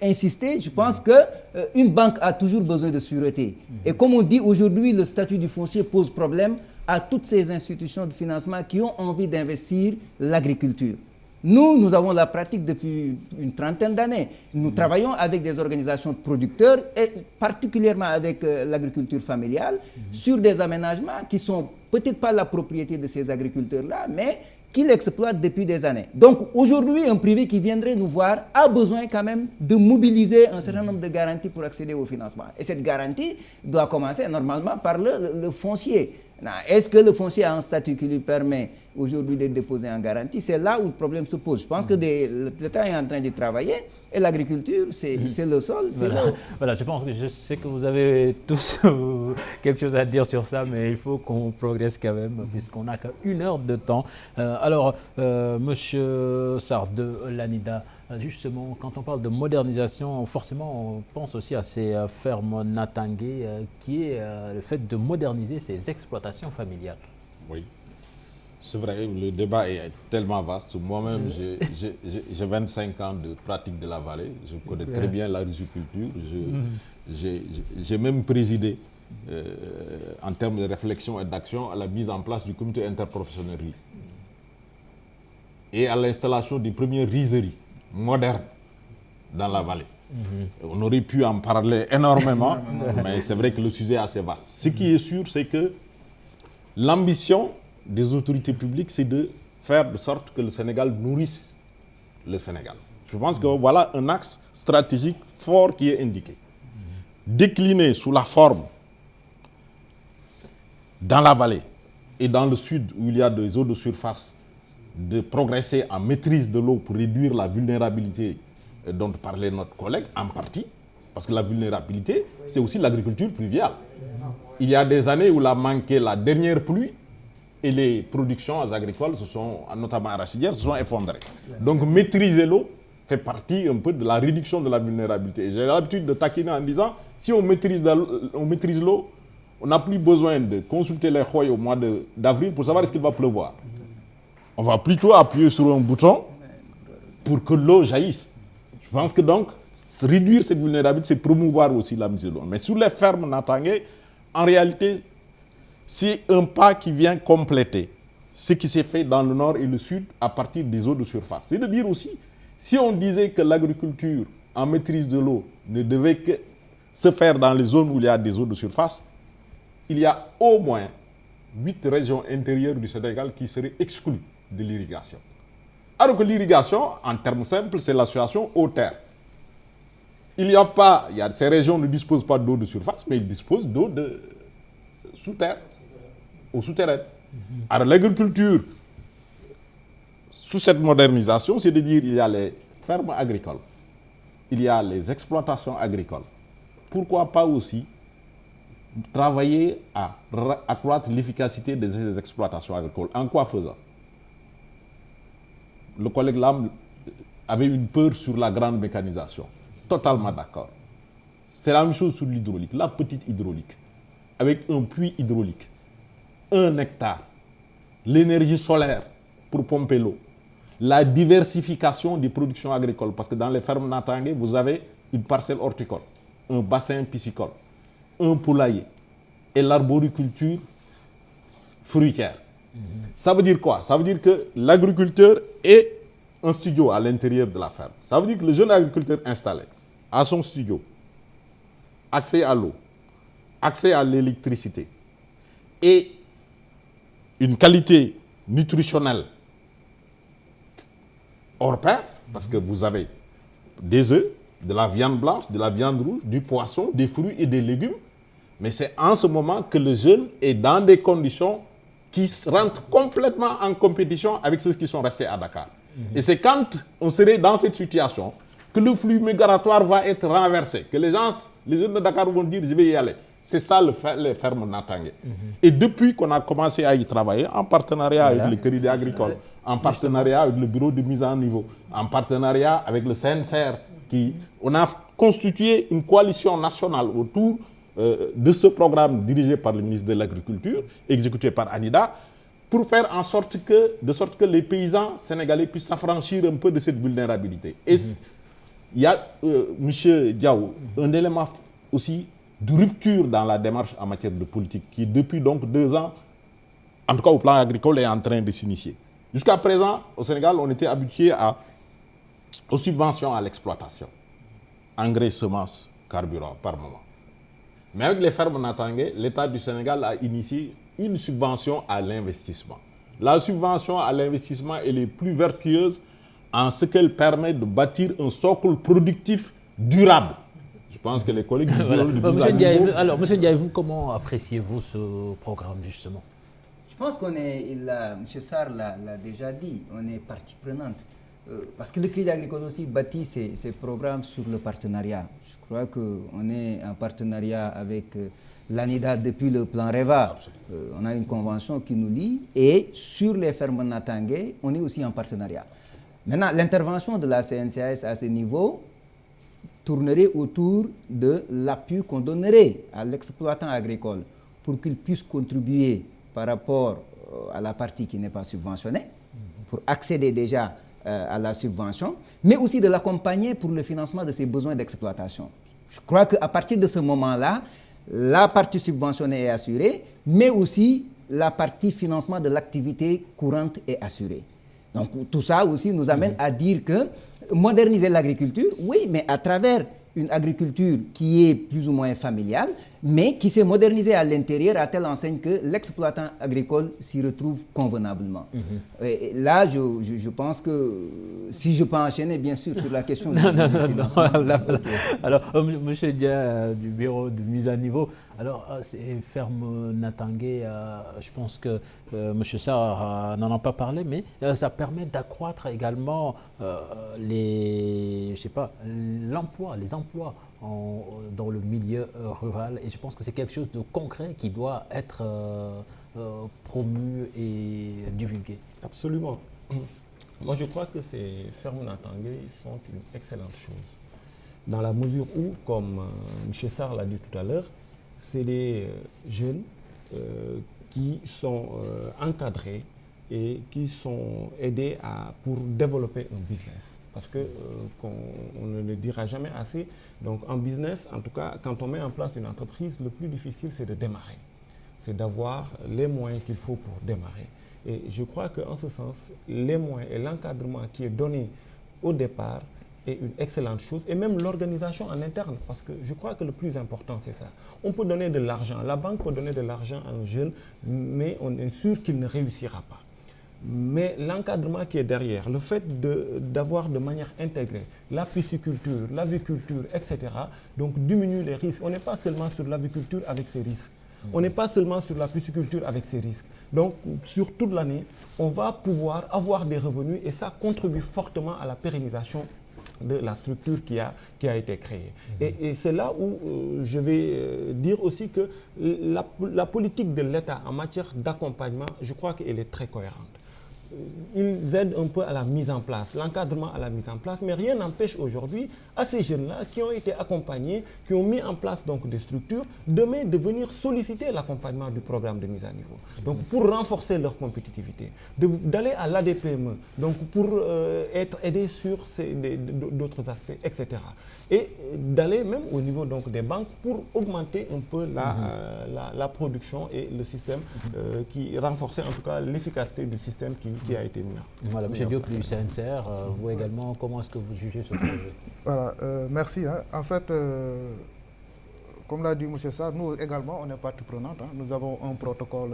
insister. Je pense qu'une banque a toujours besoin de sûreté. Et comme on dit, aujourd'hui, le statut du foncier pose problème à toutes ces institutions de financement qui ont envie d'investir l'agriculture. Nous avons la pratique depuis une trentaine d'années. Nous travaillons avec des organisations de producteurs et particulièrement avec l'agriculture familiale sur des aménagements qui ne sont peut-être pas la propriété de ces agriculteurs-là, mais qui l'exploitent depuis des années. Donc aujourd'hui, un privé qui viendrait nous voir a besoin quand même de mobiliser un certain nombre de garanties pour accéder au financement. Et cette garantie doit commencer normalement par le foncier. Est-ce que le foncier a un statut qui lui permet aujourd'hui d'être déposés en garantie. C'est là où le problème se pose. Je pense que l'État est en train de travailler et l'agriculture, c'est le sol, c'est l'eau. Voilà, je pense que je sais que vous avez tous quelque chose à dire sur ça, mais il faut qu'on progresse quand même, puisqu'on n'a qu'1 heure de temps. Alors, Monsieur Sarr de l'ANIDA, justement, quand on parle de modernisation, forcément, on pense aussi à ces fermes Natangué, qui est le fait de moderniser ces exploitations familiales. Oui, c'est vrai, le débat est tellement vaste. Moi-même, j'ai 25 ans de pratique de la vallée. Je connais très bien la riziculture. J'ai même présidé, en termes de réflexion et d'action, à la mise en place du comité interprofessionnel riz et à l'installation des premières rizeries modernes dans la vallée. On aurait pu en parler énormément, mais c'est vrai que le sujet est assez vaste. Ce qui est sûr, c'est que l'ambition des autorités publiques, c'est de faire de sorte que le Sénégal nourrisse le Sénégal. Je pense que voilà un axe stratégique fort qui est indiqué. Décliné sous la forme dans la vallée et dans le sud où il y a des eaux de surface, de progresser en maîtrise de l'eau pour réduire la vulnérabilité dont parlait notre collègue, en partie, parce que la vulnérabilité, c'est aussi l'agriculture pluviale. Il y a des années où il a manqué la dernière pluie et les productions agricoles, notamment arachidières, se sont effondrées. Donc maîtriser l'eau fait partie un peu de la réduction de la vulnérabilité. J'ai l'habitude de taquiner en disant, si on maîtrise l'eau, on n'a plus besoin de consulter les Khoy au mois d'avril pour savoir est-ce qu'il va pleuvoir. On va plutôt appuyer sur un bouton pour que l'eau jaillisse. Je pense que donc, réduire cette vulnérabilité, c'est promouvoir aussi la mise de l'eau. Mais sur les fermes Natangué, en réalité, c'est un pas qui vient compléter ce qui s'est fait dans le nord et le sud à partir des eaux de surface. C'est de dire aussi, si on disait que l'agriculture en maîtrise de l'eau ne devait que se faire dans les zones où il y a des eaux de surface, il y a au moins 8 régions intérieures du Sénégal qui seraient exclues de l'irrigation. Alors que l'irrigation, en termes simples, c'est l'association eau-terre. Ces régions ne disposent pas d'eau de surface, mais ils disposent d'eau de sous-terre, eau souterraine. Alors l'agriculture, sous cette modernisation, c'est de dire qu'il y a les fermes agricoles, il y a les exploitations agricoles. Pourquoi pas aussi travailler à accroître l'efficacité de ces exploitations agricoles? En quoi faisant? Le collègue Lam avait une peur sur la grande mécanisation. Totalement d'accord. C'est la même chose sur l'hydraulique, la petite hydraulique, avec un puits hydraulique, 1 hectare, l'énergie solaire pour pomper l'eau, la diversification des productions agricoles, parce que dans les fermes Natangué, vous avez une parcelle horticole, un bassin piscicole, un poulailler et l'arboriculture fruitière. Ça veut dire quoi? Ça veut dire que l'agriculteur est un studio à l'intérieur de la ferme. Ça veut dire que le jeune agriculteur installé à son studio, accès à l'eau, accès à l'électricité et une qualité nutritionnelle hors pair, parce que vous avez des œufs, de la viande blanche, de la viande rouge, du poisson, des fruits et des légumes. Mais c'est en ce moment que le jeune est dans des conditions qui rentrent complètement en compétition avec ceux qui sont restés à Dakar. Et c'est quand on serait dans cette situation que le flux migratoire va être renversé, que les jeunes de Dakar vont dire je vais y aller. C'est ça les fermes Natangué. Et depuis qu'on a commencé à y travailler, en partenariat avec le Crédit Agricole, en partenariat avec le Bureau de mise en niveau, en partenariat avec le CNCR, on a constitué une coalition nationale autour de ce programme dirigé par le ministre de l'Agriculture, exécuté par ANIDA, pour faire en sorte que les paysans sénégalais puissent s'affranchir un peu de cette vulnérabilité. Et il y a, M. Diaw, un élément aussi de rupture dans la démarche en matière de politique qui, depuis donc 2 ans, en tout cas au plan agricole, est en train de s'initier. Jusqu'à présent, au Sénégal, on était habitué aux subventions à l'exploitation. Engrais, semences, carburant par moment. Mais avec les fermes Natangué, l'État du Sénégal a initié une subvention à l'investissement. La subvention à l'investissement, elle est plus vertueuse en ce qu'elle permet de bâtir un socle productif durable. Je pense que les collègues du bureau Monsieur Ndiaye, alors, Monsieur Ndiaye, vous, comment appréciez-vous ce programme, justement? Je pense qu'on est, M. Sarr l'a déjà dit, on est partie prenante. Parce que le Crédit Agricole aussi bâtit ses programmes sur le partenariat. Je crois qu'on est en partenariat avec l'ANIDA depuis le plan REVA. On a une convention qui nous lie. Et sur les fermes Natangué, on est aussi en partenariat. Maintenant, l'intervention de la CNCAS à ce niveau tournerait autour de l'appui qu'on donnerait à l'exploitant agricole pour qu'il puisse contribuer par rapport à la partie qui n'est pas subventionnée, pour accéder déjà à la subvention, mais aussi de l'accompagner pour le financement de ses besoins d'exploitation. Je crois qu'à partir de ce moment-là, la partie subventionnée est assurée, mais aussi la partie financement de l'activité courante est assurée. Donc tout ça aussi nous amène à dire que moderniser l'agriculture, oui, mais à travers une agriculture qui est plus ou moins familiale, mais qui s'est modernisée à l'intérieur à telle enseigne que l'exploitant agricole s'y retrouve convenablement. Et là, je pense que si je peux enchaîner, bien sûr, sur la question du financement. Alors, M. Dia du bureau de mise à niveau, alors ces fermes Natangué, je pense que M. Sarr n'en a pas parlé, mais ça permet d'accroître également les emplois dans le milieu rural, et je pense que c'est quelque chose de concret qui doit être promu et divulgué. Absolument. Moi, je crois que ces fermes Natangué sont une excellente chose, dans la mesure où, comme M. Sarr l'a dit tout à l'heure, c'est des jeunes qui sont encadrés et qui sont aidés pour développer un business. Parce que, on ne le dira jamais assez, donc en business, en tout cas, quand on met en place une entreprise, le plus difficile, c'est de démarrer. C'est d'avoir les moyens qu'il faut pour démarrer. Et je crois qu'en ce sens, les moyens et l'encadrement qui est donné au départ est une excellente chose. Et même l'organisation en interne, parce que je crois que le plus important, c'est ça. On peut donner de l'argent, la banque peut donner de l'argent à un jeune, mais on est sûr qu'il ne réussira pas. Mais l'encadrement qui est derrière, le fait d'avoir de manière intégrée la pisciculture, l'aviculture, etc., donc diminue les risques. On n'est pas seulement sur l'aviculture avec ses risques. On n'est pas seulement sur la pisciculture avec ses risques. Donc, sur toute l'année, on va pouvoir avoir des revenus et ça contribue fortement à la pérennisation de la structure qui a été créée. Et c'est là où je vais dire aussi que la politique de l'État en matière d'accompagnement, je crois qu'elle est très cohérente. Ils aident un peu à la mise en place, l'encadrement à la mise en place, mais rien n'empêche aujourd'hui à ces jeunes-là qui ont été accompagnés, qui ont mis en place donc des structures, demain de venir solliciter l'accompagnement du programme de mise à niveau. Donc pour renforcer leur compétitivité, d'aller à l'ADPME, donc pour être aidés sur d'autres aspects, etc. Et d'aller même au niveau donc des banques pour augmenter un peu la production et le système, qui renforçait en tout cas l'efficacité du système qui a été mis. Voilà, M. Diop du CNCR, vous également, comment est-ce que vous jugez ce projet? Voilà, merci. En fait, comme l'a dit M. Sarr, nous également, on est partie prenante. Nous avons un protocole,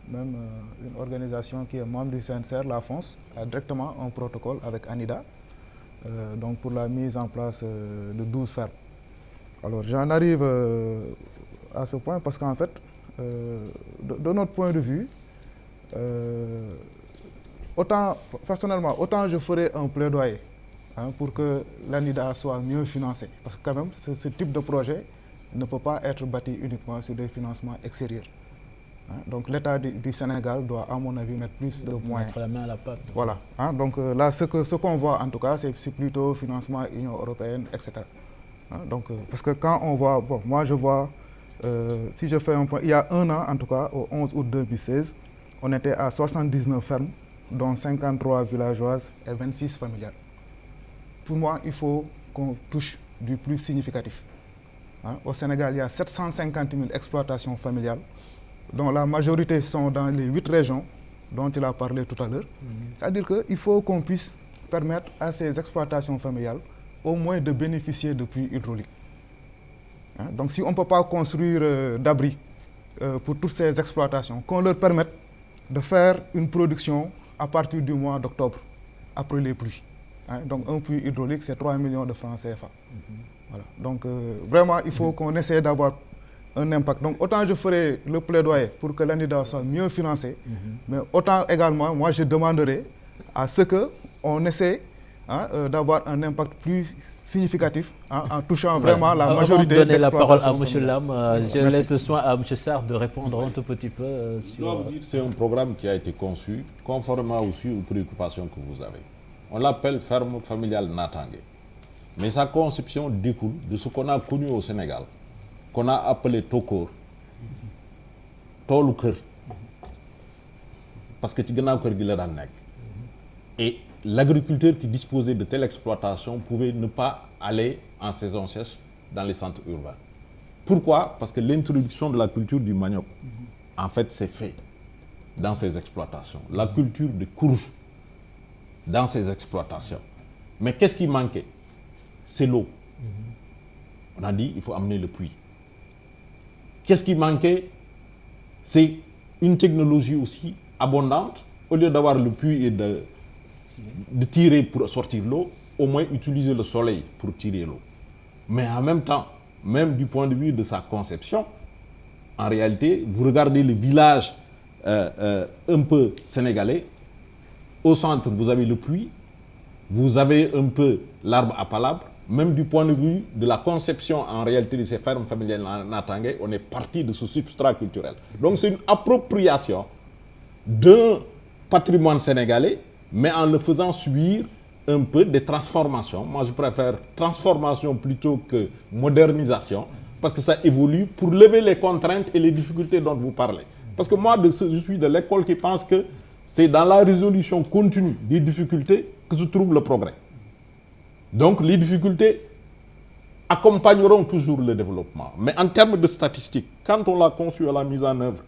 même une organisation qui est membre du CNCR, la FONS, a directement un protocole avec ANIDA, donc pour la mise en place de 12 fermes. Alors j'en arrive à ce point parce qu'en fait, de notre point de vue, personnellement, autant je ferais un plaidoyer pour que l'ANIDA soit mieux financée. Parce que quand même, ce type de projet ne peut pas être bâti uniquement sur des financements extérieurs. Donc l'État du Sénégal doit, à mon avis, mettre plus de moyens. Mettre la main à la pâte. Voilà. Donc là, ce qu'on voit en tout cas, c'est plutôt financement Union européenne, etc. Donc, parce que quand on voit, moi je vois, si je fais un point, il y a un an en tout cas, au 11 août 2016, on était à 79 fermes, dont 53 villageoises et 26 familiales. Pour moi, il faut qu'on touche du plus significatif. Au Sénégal, il y a 750 000 exploitations familiales, dont la majorité sont dans les 8 régions dont il a parlé tout à l'heure. C'est-à-dire qu'il faut qu'on puisse permettre à ces exploitations familiales au moins de bénéficier de puits hydrauliques. Donc si on ne peut pas construire d'abris pour toutes ces exploitations, qu'on leur permette de faire une production à partir du mois d'octobre, après les pluies. Donc un puits hydraulique, c'est 3 millions de francs CFA. Voilà. Donc vraiment, il faut qu'on essaie d'avoir un impact. Donc autant je ferai le plaidoyer pour que l'ANIDA soit mieux financée, mais autant également, moi je demanderai à ce qu'on essaie d'avoir un impact plus significatif en touchant vraiment la majorité Avant de donner la parole à d'exploitations M. Lam, familiales. je Merci. laisse le soin à M. Sarr de répondre un tout petit peu Je dois sur... vous dire, c'est un programme qui a été conçu conformément aussi aux préoccupations que vous avez. On l'appelle ferme familiale Natangé. Mais sa conception découle de ce qu'on a connu au Sénégal, qu'on a appelé Tokor, Tolu Kër, parce que ci gannaaw kër gi la daan nekk. Et l'agriculteur qui disposait de telle exploitation pouvait ne pas aller en saison sèche dans les centres urbains. Pourquoi? Parce que l'introduction de la culture du manioc, en fait, c'est fait dans ces exploitations. La culture de courge dans ces exploitations. Mais qu'est-ce qui manquait? C'est l'eau. On a dit il faut amener le puits. Qu'est-ce qui manquait? C'est une technologie aussi abondante. Au lieu d'avoir le puits et de tirer pour sortir l'eau, au moins utiliser le soleil pour tirer l'eau. Mais en même temps, même du point de vue de sa conception, en réalité, vous regardez le village un peu sénégalais, au centre, vous avez le puits, vous avez un peu l'arbre à palabre. Même du point de vue de la conception en réalité de ces fermes familiales Natangé, on est parti de ce substrat culturel. Donc c'est une appropriation d'un patrimoine sénégalais, mais en le faisant subir un peu des transformations. Moi je préfère transformation plutôt que modernisation, parce que ça évolue pour lever les contraintes et les difficultés dont vous parlez. Parce que moi je suis de l'école qui pense que c'est dans la résolution continue des difficultés que se trouve le progrès. Donc les difficultés accompagneront toujours le développement. Mais en termes de statistiques, quand on l'a conçu à la mise en œuvre,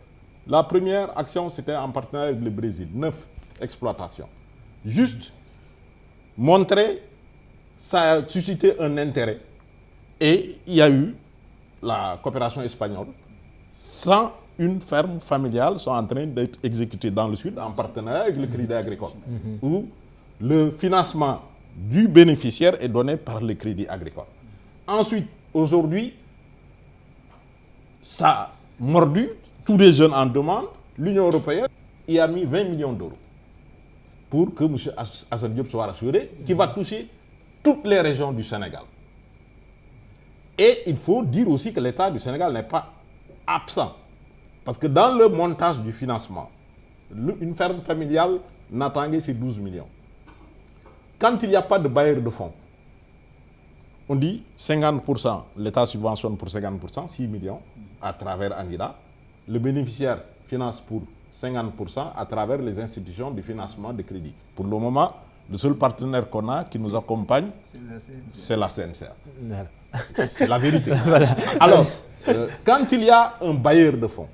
la première action c'était en partenariat avec le Brésil, 9 exploitations. Juste montrer, ça a suscité un intérêt. Et il y a eu la coopération espagnole. 101 fermes familiales sont en train d'être exécutées dans le sud en partenariat avec le Crédit Agricole, où le financement du bénéficiaire est donné par le Crédit Agricole. Ensuite, aujourd'hui, ça a mordu, tous les jeunes en demandent, l'Union européenne y a mis 20 millions d'euros pour que M. Assane Diop soit rassuré, qui va toucher toutes les régions du Sénégal. Et il faut dire aussi que l'État du Sénégal n'est pas absent. Parce que dans le montage du financement, une ferme familiale Natangé, c'est 12 millions. Quand il n'y a pas de bailleur de fonds, on dit 50%, l'État subventionne pour 50%, 6 millions à travers ANIDA. Le bénéficiaire finance pour 50% à travers les institutions de financement de crédit. Pour le moment, le seul partenaire qu'on a qui nous accompagne, c'est la CNCR. Voilà. C'est la vérité. Voilà. Alors, quand il y a un bailleur de fonds,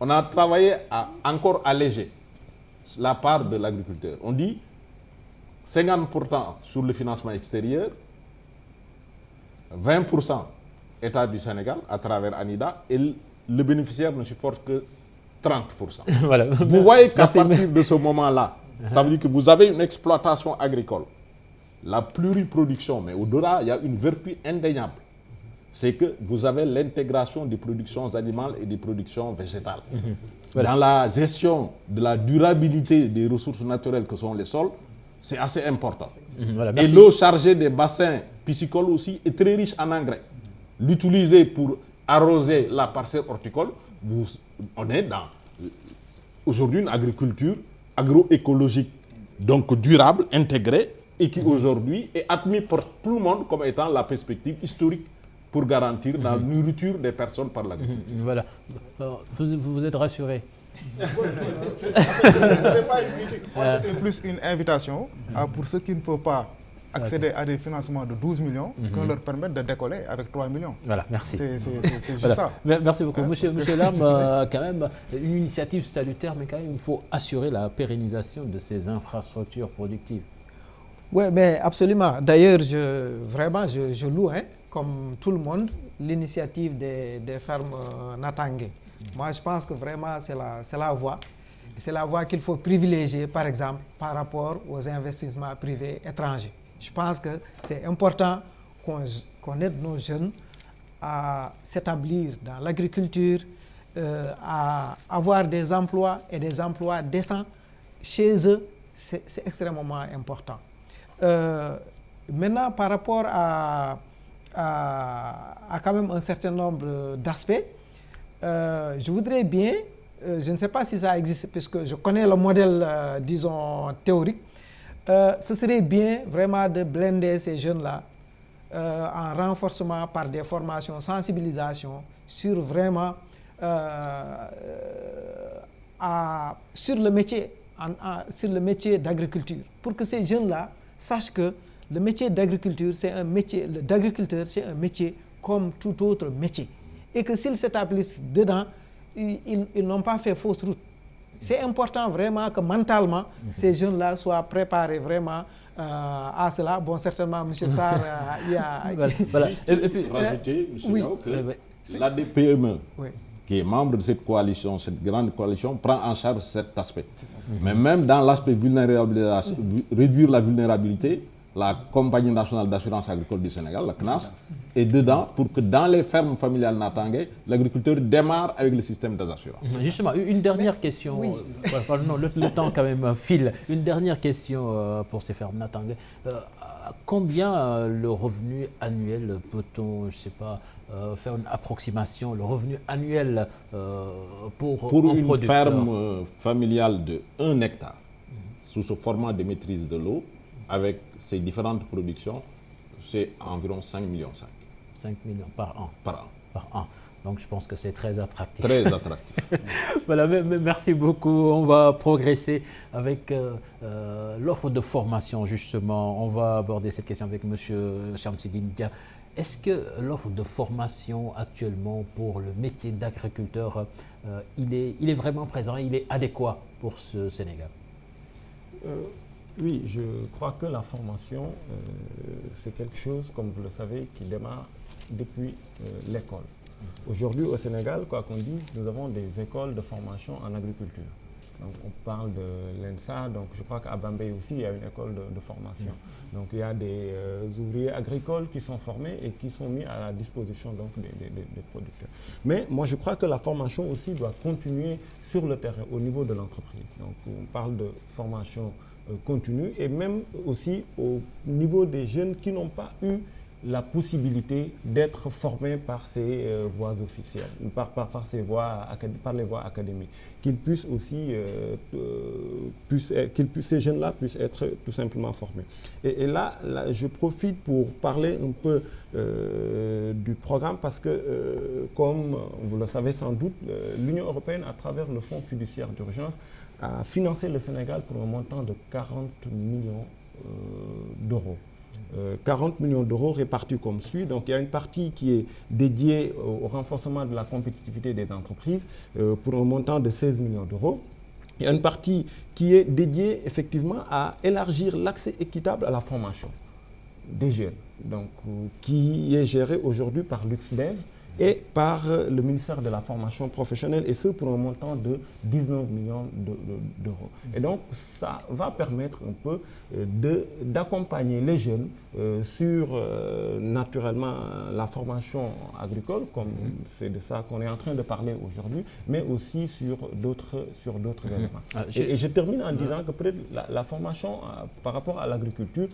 on a travaillé à encore alléger la part de l'agriculteur. On dit 50% sur le financement extérieur, 20% État du Sénégal à travers ANIDA et le bénéficiaire ne supporte que 30%. Voilà. Vous voyez qu'à Merci. partir de ce moment-là, ça veut dire que vous avez une exploitation agricole, la pluriproduction, mais au-delà, il y a une vertu indéniable. C'est que vous avez l'intégration des productions animales et des productions végétales. Voilà. Dans la gestion de la durabilité des ressources naturelles que sont les sols, c'est assez important. Voilà, Et merci. l'eau chargée des bassins piscicoles aussi est très riche en engrais. L'utiliser pour arroser la parcelle horticole, on est dans aujourd'hui une agriculture agroécologique, donc durable, intégrée, et qui aujourd'hui est admise par tout le monde comme étant la perspective historique pour garantir la nourriture des personnes par l'agriculture. Voilà. Vous êtes rassurés. Ce n'était pas une critique, moi c'était plus une invitation pour ceux qui ne peuvent pas accéder à des financements de 12 millions, qu'on leur permette de décoller avec 3 millions. Voilà, merci. C'est juste Voilà. ça. Merci beaucoup. Hein, Monsieur parce que- Lam, quand même, une initiative salutaire, mais quand même, il faut assurer la pérennisation de ces infrastructures productives. Oui, mais absolument. D'ailleurs, je loue, comme tout le monde, l'initiative des fermes Natangé. Moi, je pense que vraiment, c'est la voie. C'est la voie qu'il faut privilégier, par exemple, par rapport aux investissements privés étrangers. Je pense que c'est important qu'on aide nos jeunes à s'établir dans l'agriculture, à avoir des emplois et des emplois décents chez eux, c'est extrêmement important. Maintenant, par rapport à quand même un certain nombre d'aspects, je voudrais bien, je ne sais pas si ça existe puisque je connais le modèle, disons, théorique, ce serait bien vraiment de blender ces jeunes-là en renforcement par des formations, sensibilisation sur vraiment sur le métier d'agriculture, pour que ces jeunes-là sachent que le métier d'agriculture, c'est un métier, d'agriculteur, c'est un métier comme tout autre métier, et que s'ils s'établissent dedans, ils n'ont pas fait fausse route. C'est important vraiment que mentalement, ces jeunes-là soient préparés vraiment à cela. Bon, certainement, M. Sarr, il y a... Voilà. Et puis, rajouter, M. Oui. Gao, que l'ADPME, oui, qui est membre de cette coalition, cette grande coalition, prend en charge cet aspect. Mais même dans l'aspect vulnérabilisation, réduire la vulnérabilité, la Compagnie nationale d'assurance agricole du Sénégal, la CNAS, est dedans pour que dans les fermes familiales natangais, l'agriculteur démarre avec le système des assurances. Justement, une dernière question. Oui. Non, le temps quand même file. Une dernière question pour ces fermes natangais. Combien le revenu annuel peut-on, je ne sais pas, faire une approximation, le revenu annuel pour un une producteur? Ferme familiale de 1 hectare, sous ce format de maîtrise de l'eau, avec ses différentes productions, c'est environ 5,5 millions. 5 millions par an. Par an. Donc je pense que c'est très attractif. Très attractif. Voilà, merci beaucoup. On va progresser avec l'offre de formation, justement. On va aborder cette question avec M. Chamsidine Dia. Est-ce que l'offre de formation actuellement pour le métier d'agriculteur, il est vraiment présent, il est adéquat pour ce Sénégal? Oui, je crois que la formation, c'est quelque chose, comme vous le savez, qui démarre depuis l'école. Aujourd'hui, au Sénégal, quoi qu'on dise, nous avons des écoles de formation en agriculture. Donc, on parle de l'ENSA, donc je crois qu'à Bambey aussi, il y a une école de formation. Donc, il y a des ouvriers agricoles qui sont formés et qui sont mis à la disposition donc, des producteurs. Mais moi, je crois que la formation aussi doit continuer sur le terrain, au niveau de l'entreprise. Donc, on parle de formation continue et même aussi au niveau des jeunes qui n'ont pas eu la possibilité d'être formés par ces voies officielles, par les voies académiques, qu'ils puissent aussi, ces jeunes-là puissent être tout simplement formés. Et là, je profite pour parler un peu du programme parce que, comme vous le savez sans doute, l'Union européenne, à travers le Fonds fiduciaire d'urgence, a financé le Sénégal pour un montant de 40 millions d'euros. 40 millions d'euros répartis comme suit. Donc il y a une partie qui est dédiée au renforcement de la compétitivité des entreprises pour un montant de 16 millions d'euros. Il y a une partie qui est dédiée effectivement à élargir l'accès équitable à la formation des jeunes, donc, qui est gérée aujourd'hui par l'UXDEV et par le ministère de la formation professionnelle, et ce pour un montant de 19 millions d'euros. Et donc ça va permettre un peu d'accompagner les jeunes sur naturellement la formation agricole, comme c'est de ça qu'on est en train de parler aujourd'hui, mais aussi sur d'autres éléments. Et je termine en disant que peut-être la formation par rapport à l'agriculture,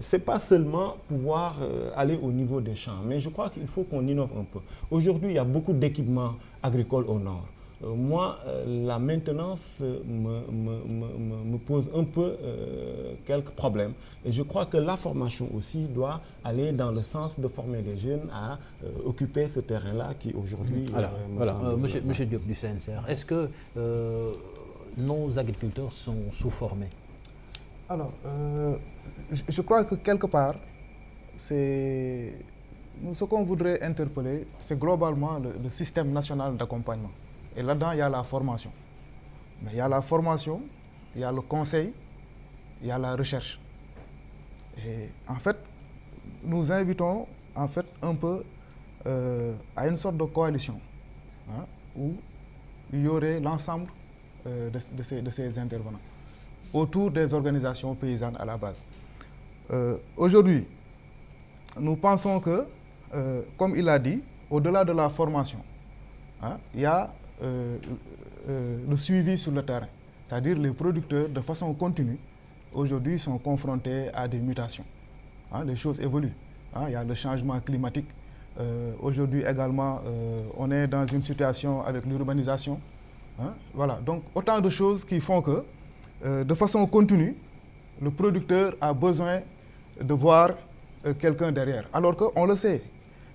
c'est pas seulement pouvoir aller au niveau des champs, mais je crois qu'il faut qu'on innove un peu. Aujourd'hui, il y a beaucoup d'équipements agricoles au nord. Moi, la maintenance me pose un peu quelques problèmes. Et je crois que la formation aussi doit aller dans le sens de former les jeunes à occuper ce terrain-là qui aujourd'hui... Monsieur Diop du CNCR, est-ce que nos agriculteurs sont sous-formés? Alors, je crois que quelque part, ce qu'on voudrait interpeller, c'est globalement le système national d'accompagnement. Et là-dedans, il y a la formation. Mais il y a la formation, il y a le conseil, il y a la recherche. Et en fait, nous invitons en fait un peu à une sorte de coalition, hein, où il y aurait l'ensemble de ces intervenants autour des organisations paysannes à la base. Aujourd'hui, nous pensons que, comme il a dit, au-delà de la formation, hein, il y a le suivi sur le terrain. C'est-à-dire les producteurs, de façon continue, aujourd'hui sont confrontés à des mutations. Hein, les choses évoluent. Hein, il y a le changement climatique. Aujourd'hui également, on est dans une situation avec l'urbanisation. Hein, voilà. Donc autant de choses qui font que, de façon continue, le producteur a besoin de voir quelqu'un derrière. Alors qu'on le sait,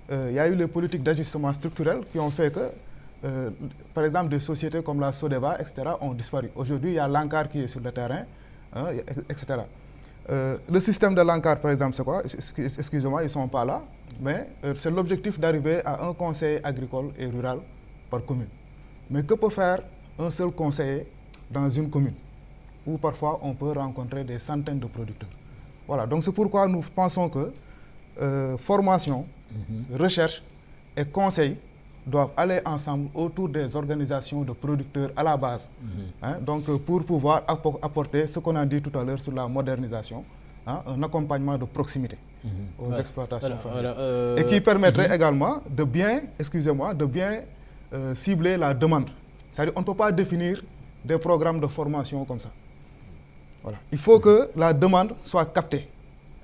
il y a eu les politiques d'ajustement structurel qui ont fait que, par exemple, des sociétés comme la Sodeva, etc., ont disparu. Aujourd'hui, il y a l'ANCAR qui est sur le terrain, hein, etc. Le système de l'ANCAR, par exemple, c'est quoi? Excusez-moi, ils ne sont pas là, mais c'est l'objectif d'arriver à un conseil agricole et rural par commune. Mais que peut faire un seul conseiller dans une commune, où parfois on peut rencontrer des centaines de producteurs? Voilà, donc c'est pourquoi nous pensons que formation, recherche et conseil doivent aller ensemble autour des organisations de producteurs à la base. Hein, donc pour pouvoir apporter ce qu'on a dit tout à l'heure sur la modernisation, hein, un accompagnement de proximité aux exploitations familiales. Et qui permettrait également de bien, cibler la demande. C'est-à-dire qu'on ne peut pas définir des programmes de formation comme ça. Voilà. Il faut que la demande soit captée.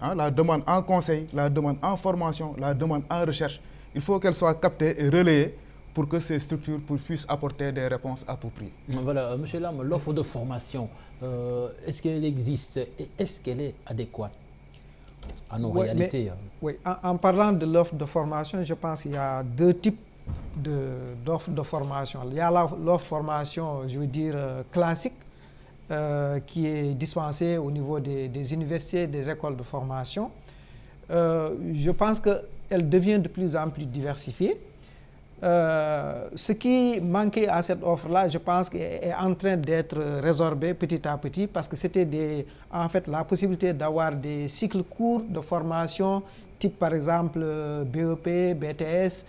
Hein, la demande en conseil, la demande en formation, la demande en recherche. Il faut qu'elle soit captée et relayée pour que ces structures puissent apporter des réponses appropriées. Voilà, M. Lam, l'offre de formation, est-ce qu'elle existe et est-ce qu'elle est adéquate à nos réalités? Oui, en parlant de l'offre de formation, je pense qu'il y a deux types d'offres de formation. Il y a l'offre de formation, je veux dire, classique, qui est dispensée au niveau des universités, des écoles de formation. Je pense qu'elle devient de plus en plus diversifiée. Ce qui manquait à cette offre-là, je pense est en train d'être résorbé petit à petit parce que c'était en fait la possibilité d'avoir des cycles courts de formation, type par exemple BEP, BTS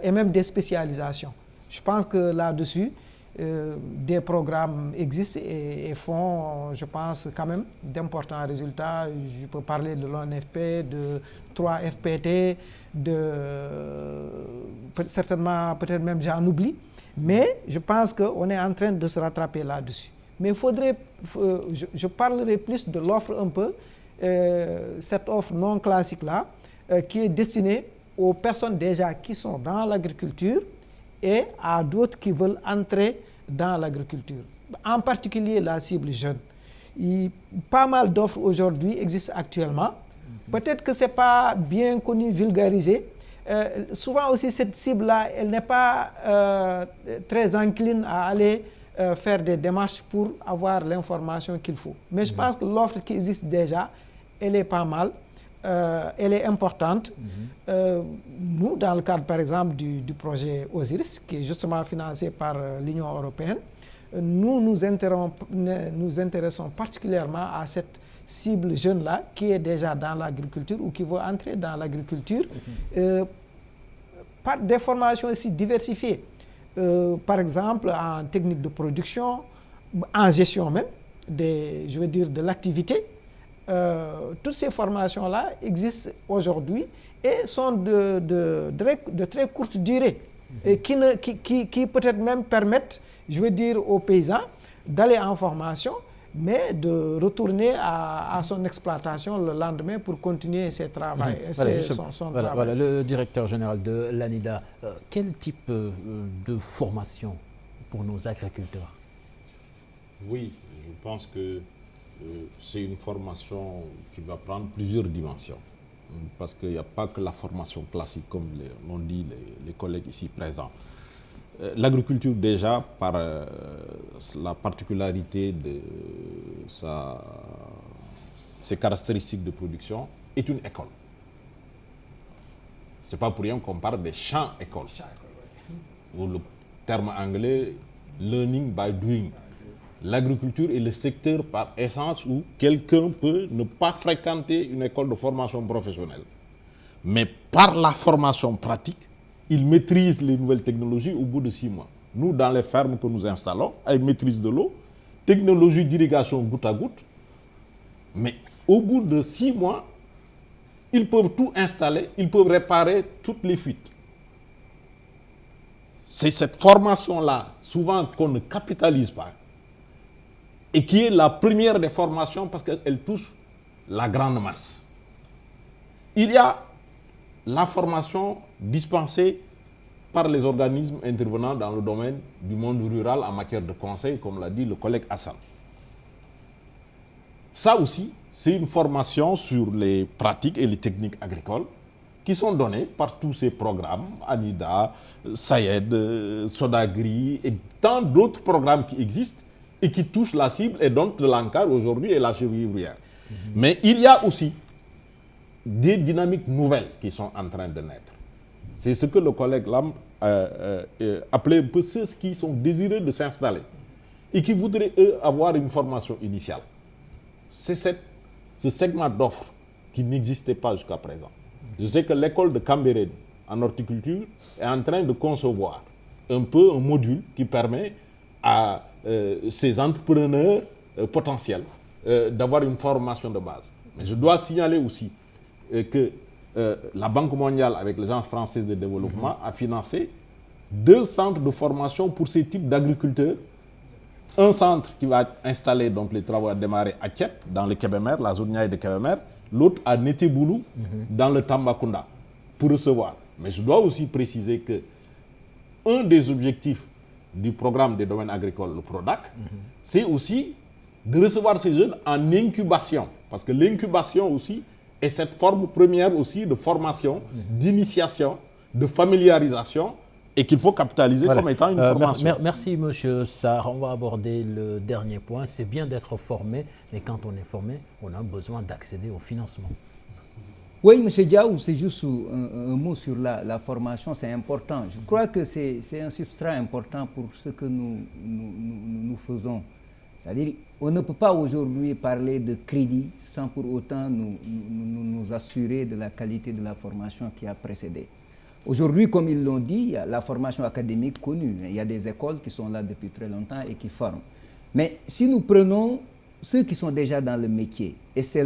et même des spécialisations. Je pense que là-dessus, des programmes existent et font, je pense, quand même d'importants résultats. Je peux parler de l'ONFP, de 3FPT, certainement, peut-être même j'en oublie, mais je pense qu'on est en train de se rattraper là-dessus. Mais il faudrait, je parlerai plus de l'offre un peu, cette offre non classique-là, qui est destinée aux personnes déjà qui sont dans l'agriculture et à d'autres qui veulent entrer dans l'agriculture. En particulier la cible jeune. Pas mal d'offres aujourd'hui existent actuellement. Peut-être que ce n'est pas bien connu, vulgarisé. Souvent aussi cette cible-là, elle n'est pas très encline à aller faire des démarches pour avoir l'information qu'il faut. Mais je pense que l'offre qui existe déjà, elle est pas mal. Elle est importante. Nous, dans le cadre, par exemple, du projet Osiris, qui est justement financé par l'Union européenne, nous intéressons particulièrement à cette cible jeune-là qui est déjà dans l'agriculture ou qui veut entrer dans l'agriculture par des formations aussi diversifiées. Par exemple, en technique de production, en gestion même, de l'activité. Toutes ces formations-là existent aujourd'hui et sont de très courte durée et qui peut-être même permettent, aux paysans d'aller en formation, mais de retourner à son exploitation le lendemain pour continuer son travail. Voilà, le directeur général de l'ANIDA, quel type de formation pour nos agriculteurs? Oui, je pense que c'est une formation qui va prendre plusieurs dimensions. Parce qu'il n'y a pas que la formation classique, comme l'ont dit les collègues ici présents. L'agriculture, déjà, par la particularité de ses caractéristiques de production, est une école. Ce n'est pas pour rien qu'on parle des champs-écoles. Ou le terme anglais, learning by doing. L'agriculture est le secteur par essence où quelqu'un peut ne pas fréquenter une école de formation professionnelle. Mais par la formation pratique, il maîtrise les nouvelles technologies au bout de 6 mois. Nous, dans les fermes que nous installons, avec maîtrise de l'eau, technologie d'irrigation goutte à goutte, mais au bout de 6 mois, ils peuvent tout installer, ils peuvent réparer toutes les fuites. c'est cette formation-là, souvent qu'on ne capitalise pas, et qui est la première des formations parce qu'elle touche la grande masse. Il y a la formation dispensée par les organismes intervenant dans le domaine du monde rural en matière de conseil, comme l'a dit le collègue Hassan. Ça aussi, c'est une formation sur les pratiques et les techniques agricoles qui sont données par tous ces programmes, ANIDA, SAED, Sodagri et tant d'autres programmes qui existent et qui touchent la cible et dont l'encart aujourd'hui est la cheville ouvrière. Mais il y a aussi des dynamiques nouvelles qui sont en train de naître. C'est ce que le collègue Lam appelait un peu ceux qui sont désireux de s'installer et qui voudraient, eux, avoir une formation initiale. C'est ce segment d'offres qui n'existait pas jusqu'à présent. Je sais que l'école de Cambérène en horticulture est en train de concevoir un peu un module qui permet à ces entrepreneurs potentiels d'avoir une formation de base. Mais je dois signaler aussi que la Banque mondiale, avec l'Agence française de développement, a financé 2 centres de formation pour ces types d'agriculteurs. Un centre qui va être installé, donc les travaux ont démarré à Thiep, dans le Kébémer, la zone Niaï de Kébémer, l'autre à Neteboulou, dans le Tambacounda, pour recevoir. Mais je dois aussi préciser que un des objectifs du programme des domaines agricoles, le PRODAC, c'est aussi de recevoir ces jeunes en incubation. Parce que l'incubation aussi est cette forme première aussi de formation, d'initiation, de familiarisation, et qu'il faut capitaliser comme étant une formation. Merci, M. Sarr. On va aborder le dernier point. C'est bien d'être formé, mais quand on est formé, on a besoin d'accéder au financement. Oui, M. Diaw, c'est juste un mot sur la formation, c'est important. Je crois que c'est un substrat important pour ce que nous faisons. C'est-à-dire, on ne peut pas aujourd'hui parler de crédit sans pour autant nous assurer de la qualité de la formation qui a précédé. Aujourd'hui, comme ils l'ont dit, il y a la formation académique connue. Il y a des écoles qui sont là depuis très longtemps et qui forment. Mais si nous prenons ceux qui sont déjà dans le métier, et c'est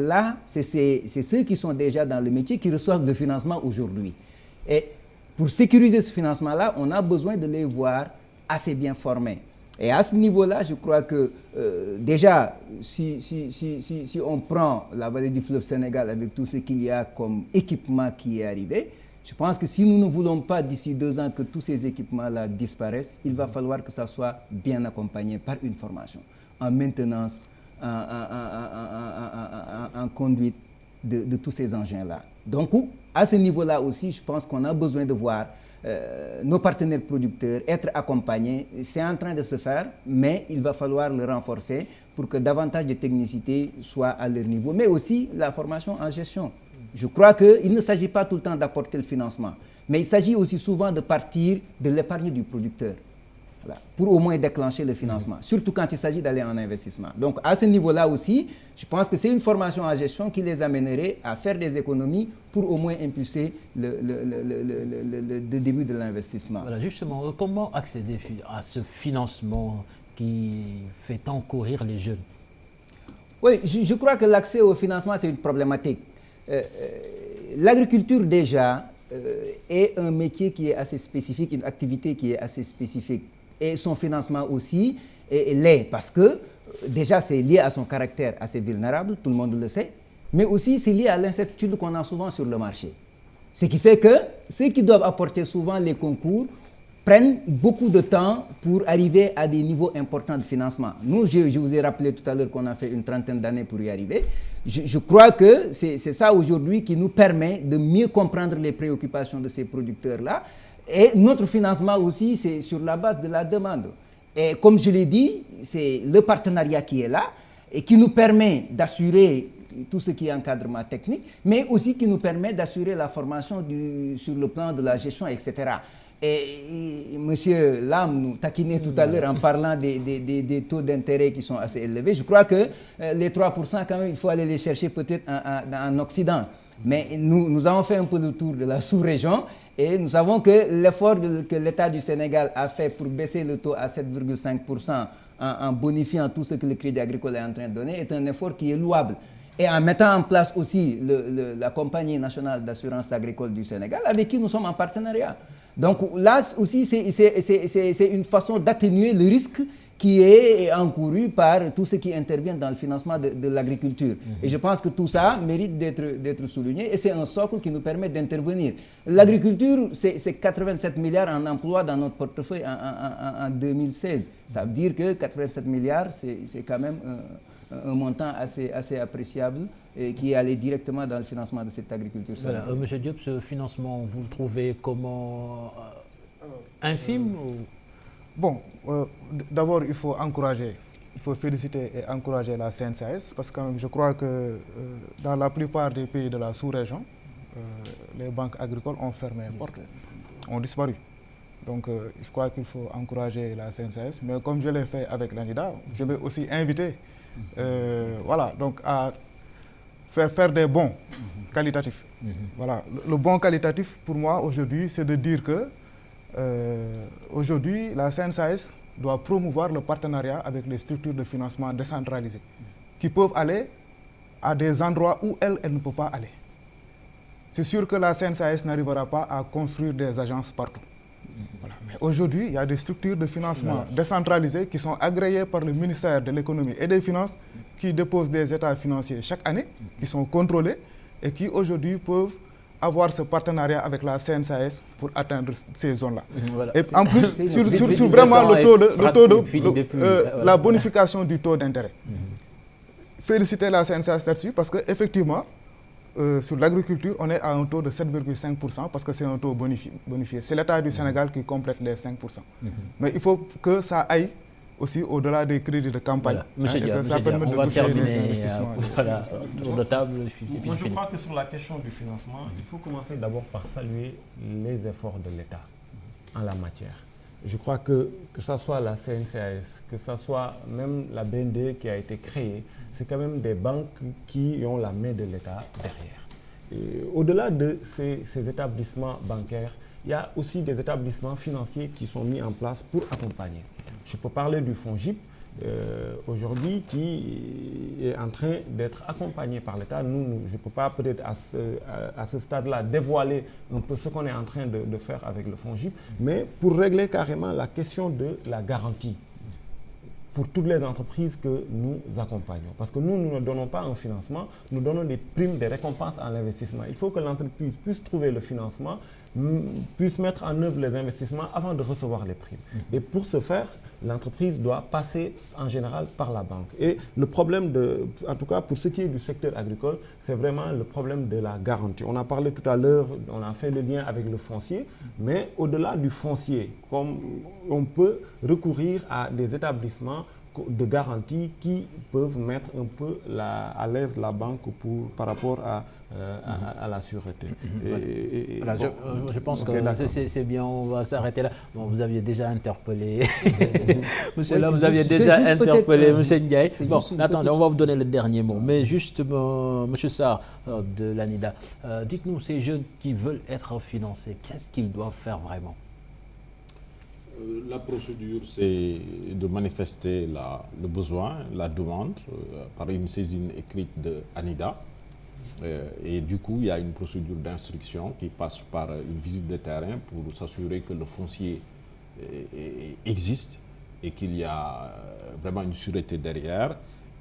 ceux qui sont déjà dans le métier qui reçoivent le financement aujourd'hui. Et pour sécuriser ce financement-là, on a besoin de les voir assez bien formés. Et à ce niveau-là, je crois que déjà, si on prend la vallée du fleuve Sénégal avec tout ce qu'il y a comme équipement qui est arrivé, je pense que si nous ne voulons pas d'ici 2 ans que tous ces équipements-là disparaissent, il va falloir que ça soit bien accompagné par une formation en maintenance, en conduite de tous ces engins-là. Donc, à ce niveau-là aussi, je pense qu'on a besoin de voir nos partenaires producteurs être accompagnés. C'est en train de se faire, mais il va falloir le renforcer pour que davantage de technicité soit à leur niveau, mais aussi la formation en gestion. Je crois qu'il ne s'agit pas tout le temps d'apporter le financement, mais il s'agit aussi souvent de partir de l'épargne du producteur, voilà, pour au moins déclencher le financement, surtout quand il s'agit d'aller en investissement. Donc à ce niveau-là aussi, je pense que c'est une formation en gestion qui les amènerait à faire des économies pour au moins impulser le début de l'investissement. Voilà, justement, comment accéder à ce financement qui fait tant courir les jeunes? Oui, je crois que l'accès au financement, c'est une problématique. L'agriculture déjà est un métier qui est assez spécifique, une activité qui est assez spécifique. Et son financement aussi l'est parce que déjà c'est lié à son caractère assez vulnérable, tout le monde le sait, mais aussi c'est lié à l'incertitude qu'on a souvent sur le marché. Ce qui fait que ceux qui doivent apporter souvent les concours prennent beaucoup de temps pour arriver à des niveaux importants de financement. Nous, je vous ai rappelé tout à l'heure qu'on a fait une 30aine d'années pour y arriver. Je crois que c'est ça aujourd'hui qui nous permet de mieux comprendre les préoccupations de ces producteurs-là. Et notre financement aussi, c'est sur la base de la demande. Et comme je l'ai dit, c'est le partenariat qui est là et qui nous permet d'assurer tout ce qui est encadrement technique, mais aussi qui nous permet d'assurer la formation sur le plan de la gestion, etc. Et M. Lam nous taquinait tout à l'heure en parlant des taux d'intérêt qui sont assez élevés. Je crois que les 3%, quand même, il faut aller les chercher peut-être en Occident. Mais nous avons fait un peu le tour de la sous-région et nous savons que l'effort que l'État du Sénégal a fait pour baisser le taux à 7,5% en bonifiant tout ce que le Crédit Agricole est en train de donner est un effort qui est louable. Et en mettant en place aussi la Compagnie nationale d'assurance agricole du Sénégal, avec qui nous sommes en partenariat. Donc là aussi, c'est une façon d'atténuer le risque qui est encouru par tout ce qui intervient dans le financement de l'agriculture. Et je pense que tout ça mérite d'être souligné et c'est un socle qui nous permet d'intervenir. L'agriculture, c'est 87 milliards en emploi dans notre portefeuille en 2016. Ça veut dire que 87 milliards, c'est quand même un montant assez appréciable et qui est allé directement dans le financement de cette agriculture. Voilà. Monsieur Diop, ce financement, vous le trouvez comment infime ou... Bon, d'abord, il faut féliciter et encourager la CNCAS parce que je crois que dans la plupart des pays de la sous-région, les banques agricoles ont fermé les portes, ont disparu. Donc, je crois qu'il faut encourager la CNCAS. Mais comme je l'ai fait avec l'ANIDA, je vais aussi inviter voilà, donc à faire des bons qualitatifs. Voilà. Le bon qualitatif, pour moi, aujourd'hui, c'est de dire que aujourd'hui, la CNCAS doit promouvoir le partenariat avec les structures de financement décentralisées qui peuvent aller à des endroits où elle ne peut pas aller. C'est sûr que la CNCAS n'arrivera pas à construire des agences partout. Voilà. Mais aujourd'hui, il y a des structures de financement décentralisées qui sont agréées par le ministère de l'économie et des finances qui déposent des états financiers chaque année, qui sont contrôlés et qui aujourd'hui peuvent avoir ce partenariat avec la CNCAS pour atteindre ces zones-là. Voilà. Et en plus, sur vraiment la bonification du taux d'intérêt. Féliciter la CNCAS là-dessus parce qu'effectivement, sur l'agriculture, on est à un taux de 7,5% parce que c'est un taux bonifié. C'est l'État du Sénégal qui complète les 5%. Mais il faut que ça aille aussi au-delà des crédits de campagne. Voilà. Et que ça permette de toucher les investissements. Voilà, tour de table. Moi, je crois que sur la question du financement, il faut commencer d'abord par saluer les efforts de l'État en la matière. Je crois que ce soit la CNCAS, que ce soit même la BND qui a été créée, c'est quand même des banques qui ont la main de l'État derrière. Au-delà de ces établissements bancaires, il y a aussi des établissements financiers qui sont mis en place pour accompagner. Je peux parler du FONGIP aujourd'hui qui est en train d'être accompagné par l'État. Je ne peux pas peut-être à ce stade-là dévoiler un peu ce qu'on est en train de faire avec le FONGIP, mais pour régler carrément la question de la garantie pour toutes les entreprises que nous accompagnons. Parce que nous ne donnons pas un financement, nous donnons des primes, des récompenses à l'investissement. Il faut que l'entreprise puisse trouver le financement, puisse mettre en œuvre les investissements avant de recevoir les primes. Et pour ce faire, l'entreprise doit passer en général par la banque. Et le problème, en tout cas pour ce qui est du secteur agricole, c'est vraiment le problème de la garantie. On a parlé tout à l'heure, on a fait le lien avec le foncier, mais au-delà du foncier, comme on peut recourir à des établissements de garantie qui peuvent mettre un peu à l'aise la banque par rapport à la sûreté. Voilà, je pense que c'est bien, on va s'arrêter là. Bon, vous aviez déjà interpellé, monsieur là, vous aviez déjà interpellé monsieur Ndiaye. Bon, attendez, on va vous donner le dernier mot. Mais juste, monsieur Sarr de l'ANIDA, dites-nous, ces jeunes qui veulent être financés, qu'est-ce qu'ils doivent faire vraiment? La procédure, c'est de manifester le besoin, la demande par une saisine écrite de ANIDA. Et du coup, il y a une procédure d'instruction qui passe par une visite de terrain pour s'assurer que le foncier existe et qu'il y a vraiment une sûreté derrière.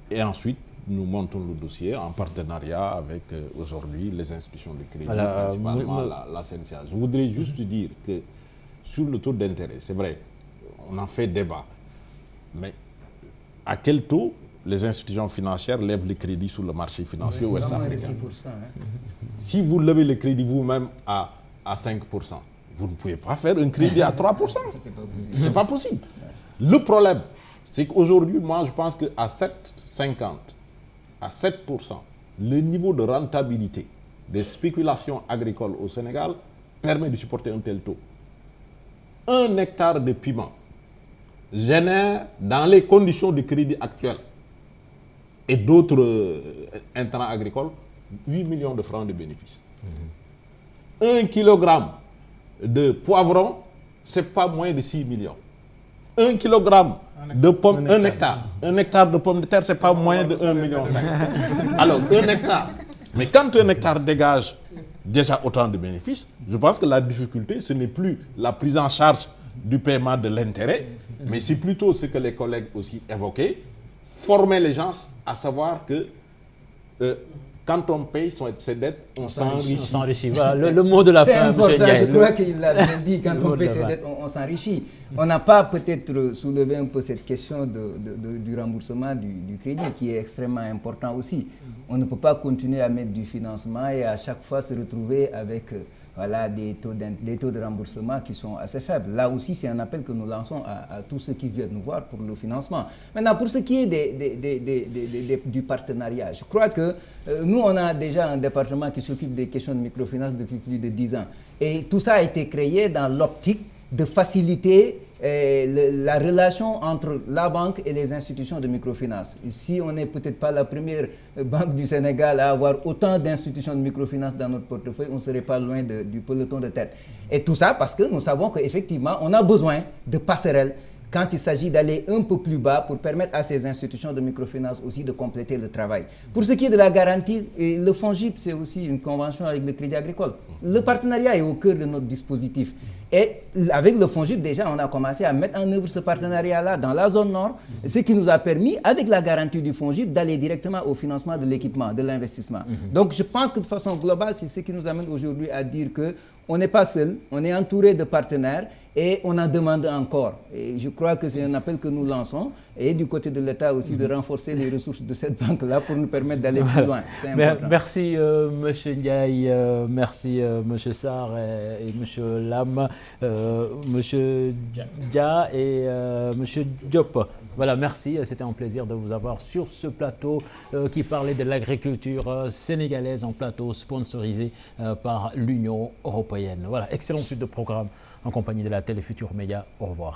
Et ensuite, nous montons le dossier en partenariat avec aujourd'hui les institutions de crédit, principalement la CNCAS. Je voudrais juste dire que sur le taux d'intérêt, c'est vrai, on en fait débat. Mais à quel taux les institutions financières lèvent les crédits sur le marché financier ouest-africain? Si vous levez le crédit vous-même à 5%, vous ne pouvez pas faire un crédit à 3%. C'est pas possible. Le problème, c'est qu'aujourd'hui, moi, je pense qu'à 7,50, à 7%, le niveau de rentabilité des spéculations agricoles au Sénégal permet de supporter un tel taux. 1 hectare de piment génère, dans les conditions de crédit actuelles et d'autres intrants agricoles, 8 millions de francs de bénéfices. 1 kilogramme de poivron, ce n'est pas moins de 6 millions. 1 kilogramme de pommes, un hectare de pommes de terre, ce n'est pas moins de 1,5 million. Alors, 1 hectare. Mais quand 1 hectare dégage déjà autant de bénéfices. Je pense que la difficulté, ce n'est plus la prise en charge du paiement de l'intérêt, mais c'est plutôt ce que les collègues aussi évoquaient, former les gens à savoir que quand on paye ses dettes, on s'enrichit. On s'enrichit. Voilà, le mot de la C'est fin, important, M. Ndiaye. je crois qu'il l'a bien dit, quand Le on mot de paye la ses fin. dettes, on s'enrichit. On n'a pas peut-être soulevé un peu cette question du remboursement du crédit, qui est extrêmement important aussi. On ne peut pas continuer à mettre du financement et à chaque fois se retrouver avec voilà, des taux de remboursement qui sont assez faibles. Là aussi, c'est un appel que nous lançons à tous ceux qui viennent nous voir pour le financement. Maintenant, pour ce qui est du partenariat, je crois que nous, on a déjà un département qui s'occupe des questions de microfinance depuis plus de 10 ans. Et tout ça a été créé dans l'optique de faciliter la relation entre la banque et les institutions de microfinance. Ici, on n'est peut-être pas la première banque du Sénégal à avoir autant d'institutions de microfinance dans notre portefeuille, on ne serait pas loin du peloton de tête. Et tout ça parce que nous savons qu'effectivement, on a besoin de passerelles quand il s'agit d'aller un peu plus bas pour permettre à ces institutions de microfinance aussi de compléter le travail. Pour ce qui est de la garantie, le FONGIP, c'est aussi une convention avec le Crédit Agricole. Le partenariat est au cœur de notre dispositif. Et avec le FONGIP, déjà, on a commencé à mettre en œuvre ce partenariat-là dans la zone nord, ce qui nous a permis, avec la garantie du FONGIP, d'aller directement au financement de l'équipement, de l'investissement. Donc, je pense que de façon globale, c'est ce qui nous amène aujourd'hui à dire qu'on n'est pas seul, on est entouré de partenaires et on en demande encore. Et je crois que c'est un appel que nous lançons. Et du côté de l'État aussi, de renforcer les ressources de cette banque-là pour nous permettre d'aller plus loin. C'est important. Merci M. Ndiaye, merci M. Sarr et M. Lam, M. Dia et M. Diop. Voilà, merci. C'était un plaisir de vous avoir sur ce plateau qui parlait de l'agriculture sénégalaise, en plateau sponsorisé par l'Union européenne. Voilà, excellente suite de programme en compagnie de la Télé Futurs Médias. Au revoir.